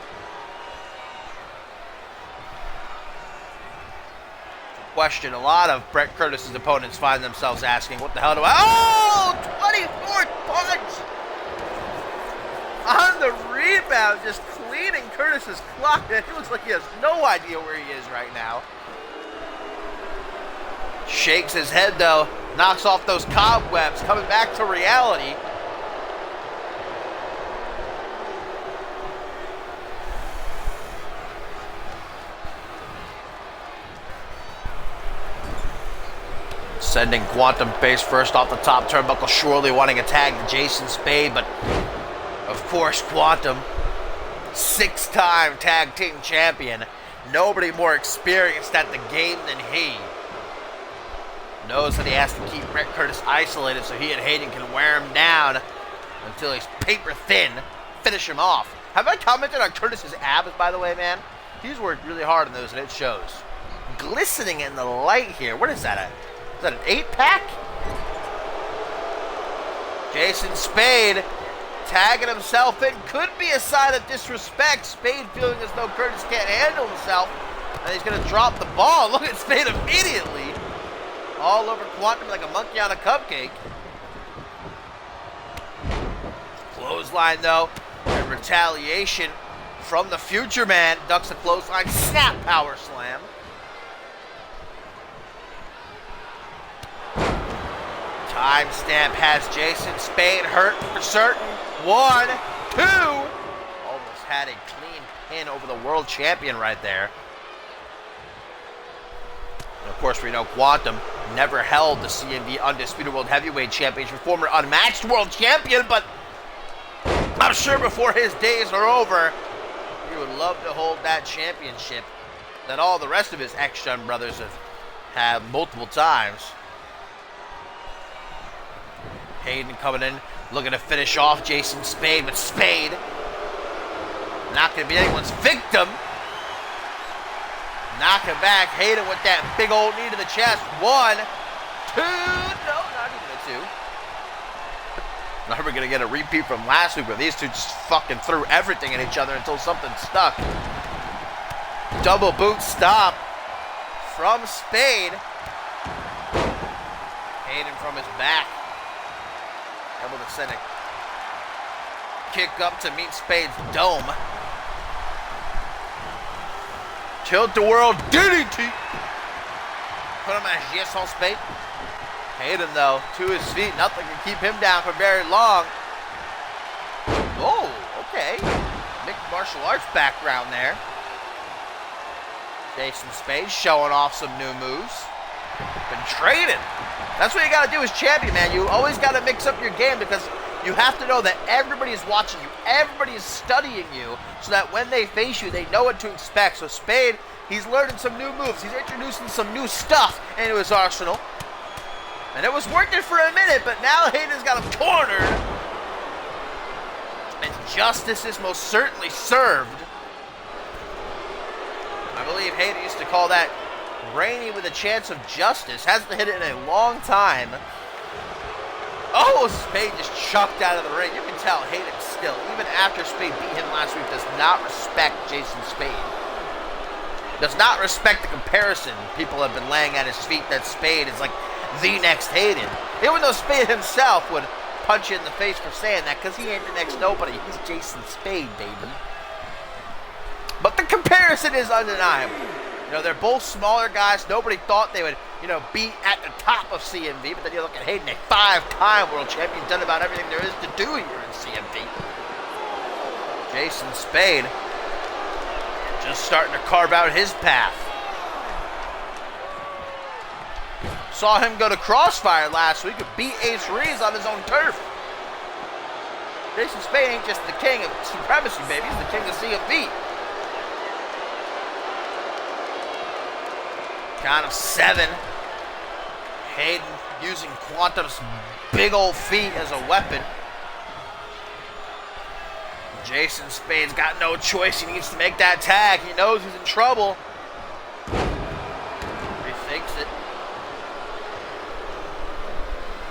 Question a lot of Brett Curtis's opponents find themselves asking, what the hell do I... Oh! 24th punch! On the rebound, just cleaning Curtis's clock. It looks like he has no idea where he is right now. Shakes his head, though. Knocks off those cobwebs. Coming back to reality. Sending Quantum face first off the top turnbuckle, surely wanting a tag to Jason Spade, but of course Quantum, 6-time tag team champion, nobody more experienced at the game than he. Knows that he has to keep Brett Curtis isolated so he and Hayden can wear him down until he's paper thin, finish him off. Have I commented on Curtis's abs, by the way, man? He's worked really hard on those and it shows. Glistening in the light here. What is that? Is that an 8-pack? Jason Spade tagging himself in. Could be a sign of disrespect. Spade feeling as though Curtis can't handle himself. And he's going to drop the ball. Look at Spade immediately. All over Quantum like a monkey on a cupcake. Clothesline, though. In retaliation from the Future Man. Ducks the clothesline. Snap power slam. Timestamp has Jason Spade hurt for certain. 1, 2. Almost had a clean pin over the world champion right there. And of course, we know Quantum never held the CMV Undisputed World Heavyweight Championship, former unmatched world champion, but I'm sure before his days are over, he would love to hold that championship that all the rest of his XGen brothers have had multiple times. Hayden coming in, looking to finish off Jason Spade, but Spade not going to be anyone's victim. Knock it back. Hayden with that big old knee to the chest. 1, 2. No, not even a 2. Now we're going to get a repeat from last week where these two just fucking threw everything at each other until something stuck. Double boot stop from Spade. Hayden from his back. Able to send a kick up to meet Spade's dome. Tilt the world DDT. Put him as yes on Spade. Hayden though, to his feet. Nothing can keep him down for very long. Oh, okay. Mixed martial arts background there. Jason Spade showing off some new moves. Been trading. That's what you got to do as champion, man. You always got to mix up your game because you have to know that everybody is watching you. Everybody is studying you so that when they face you, they know what to expect. So Spade, he's learning some new moves. He's introducing some new stuff into his arsenal. And it was working for a minute, but now Hayden's got him cornered. And justice is most certainly served. I believe Hayden used to call that Rainy with a chance of justice. Hasn't hit it in a long time. Oh, Spade just chucked out of the ring. You can tell Hayden still, even after Spade beat him last week, does not respect Jason Spade. Does not respect the comparison people have been laying at his feet that Spade is like the next Hayden. Even though Spade himself would punch you in the face for saying that because he ain't the next nobody. He's Jason Spade, baby. But the comparison is undeniable. You know, they're both smaller guys. Nobody thought they would, be at the top of CMV. But then you look at Hayden, a 5-time world champion, done about everything there is to do here in CMV. Jason Spade just starting to carve out his path. Saw him go to Crossfire last week and beat Ace Reeves on his own turf. Jason Spade ain't just the king of Supremacy, baby. He's the king of CMV. Count of 7. Hayden using Quantum's big old feet as a weapon. Jason Spade's got no choice. He needs to make that tag. He knows he's in trouble. Rethinks it.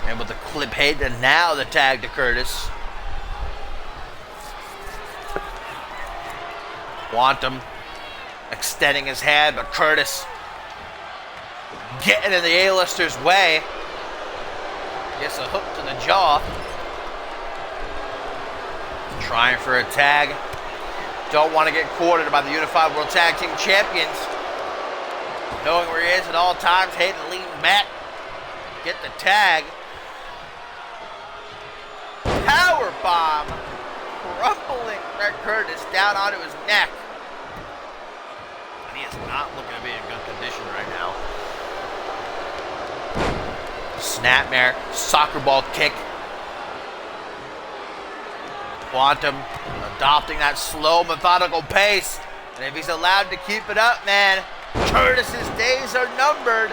Able to clip Hayden. Now the tag to Curtis. Quantum extending his hand, but Curtis getting in the A-lister's way. Gets a hook to the jaw. Trying for a tag. Don't want to get quartered by the Unified World Tag Team Champions. Knowing where he is at all times. Hayden leaning back. Get the tag. Power bomb. Crumpling Brett Curtis down onto his neck. And he is not looking to be in good condition right now. Snapmare, soccer ball kick. Quantum adopting that slow, methodical pace. And if he's allowed to keep it up, man, Curtis's days are numbered.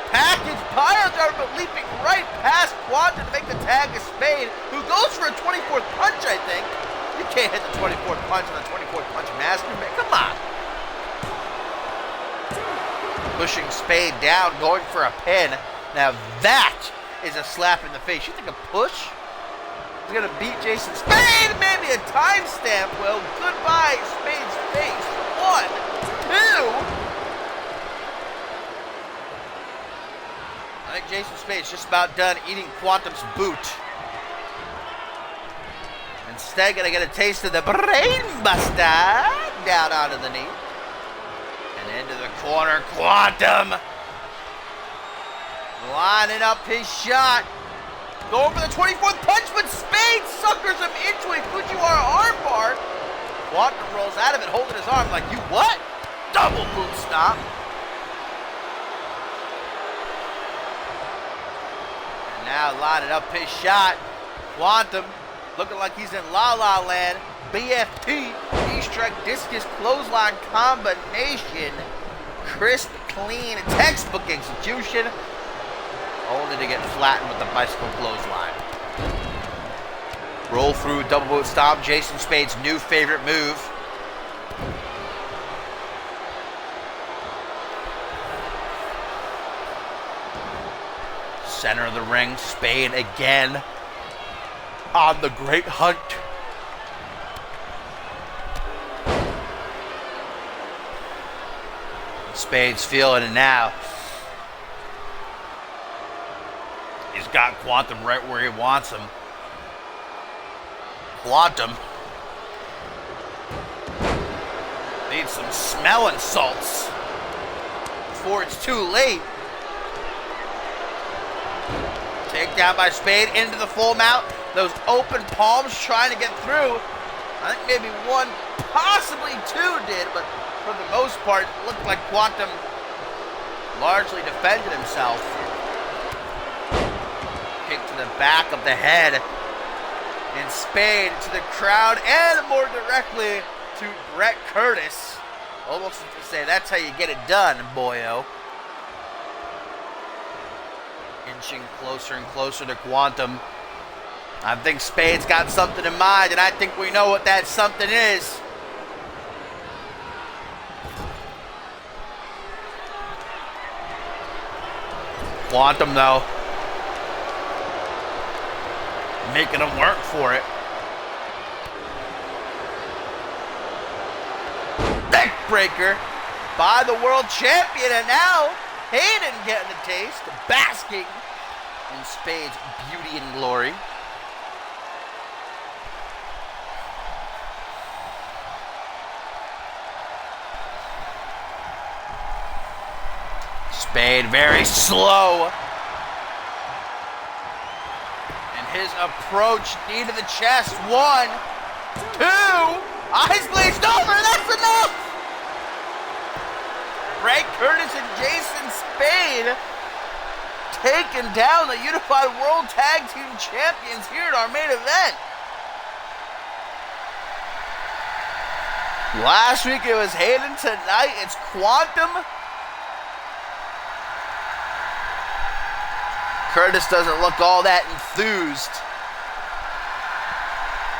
Package pile driver, but leaping right past Quantum to make the tag to Spade, who goes for a 24th punch, I think. You can't hit the 24th punch on the 24th punch master, man. Come on. Pushing Spade down, going for a pin. Now that is a slap in the face. You think a push is going to beat Jason Spade? Maybe a timestamp will. Goodbye, Spade's face. 1, 2. I think Jason Spade's just about done eating Quantum's boot. Instead, going to get a taste of the brain buster. Down onto the knee. And into the corner, Quantum. Lining up his shot. Going for the 24th punch, but Spade suckers him into a Fujiwara armbar. Quantum rolls out of it, holding his arm like, you what? Double boot stomp. And now lining up his shot. Quantum looking like he's in La La Land. BFT, knee-strike discus clothesline combination. Crisp, clean, textbook execution. Only to get flattened with the bicycle clothesline. Roll through double boot stomp, Jason Spade's new favorite move. Center of the ring, Spade again on the great hunt. Spade's feeling it now. He's got Quantum right where he wants him. Quantum needs some smelling salts before it's too late. Takedown by Spade into the full mount. Those open palms trying to get through. I think maybe one, possibly two did, but for the most part, it looked like Quantum largely defended himself. Kick to the back of the head. And Spade to the crowd and more directly to Brett Curtis. Almost to say, that's how you get it done, boyo. Inching closer and closer to Quantum. I think Spade's got something in mind, and I think we know what that something is. Quantum, though, making him work for it. Neck breaker by the world champion, and now Hayden getting a taste, basking in Spade's beauty and glory. Spade very slow. And his approach, knee to the chest. 1, 2, eyes glazed over, that's enough! Brett Curtis and Jason Spade taking down the Unified World Tag Team Champions here at our main event. Last week it was Hayden, tonight it's Quantum. Curtis doesn't look all that enthused.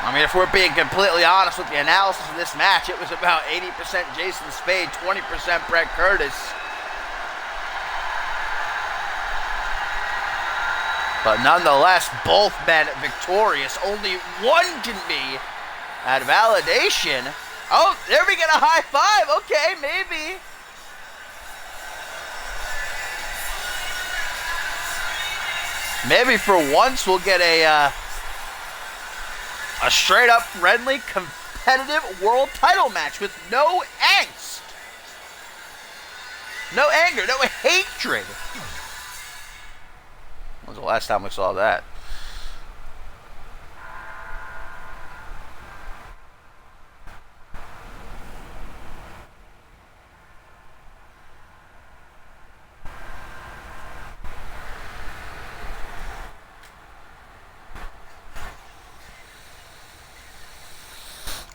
I mean, if we're being completely honest with the analysis of this match, it was about 80% Jason Spade, 20% Brett Curtis. But nonetheless, both men victorious. Only one can be at validation. Oh, there we get a high five. Okay, maybe. Maybe for once we'll get a straight up friendly, competitive world title match with no angst. No anger, no hatred. When was the last time we saw that?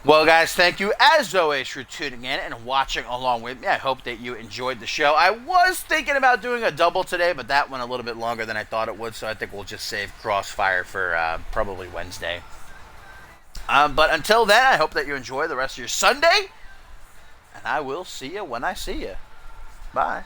Well, guys, thank you as always for tuning in and watching along with me. I hope that you enjoyed the show. I was thinking about doing a double today, but that went a little bit longer than I thought it would, so I think we'll just save Crossfire for probably Wednesday. But until then, I hope that you enjoy the rest of your Sunday, and I will see you when I see you. Bye.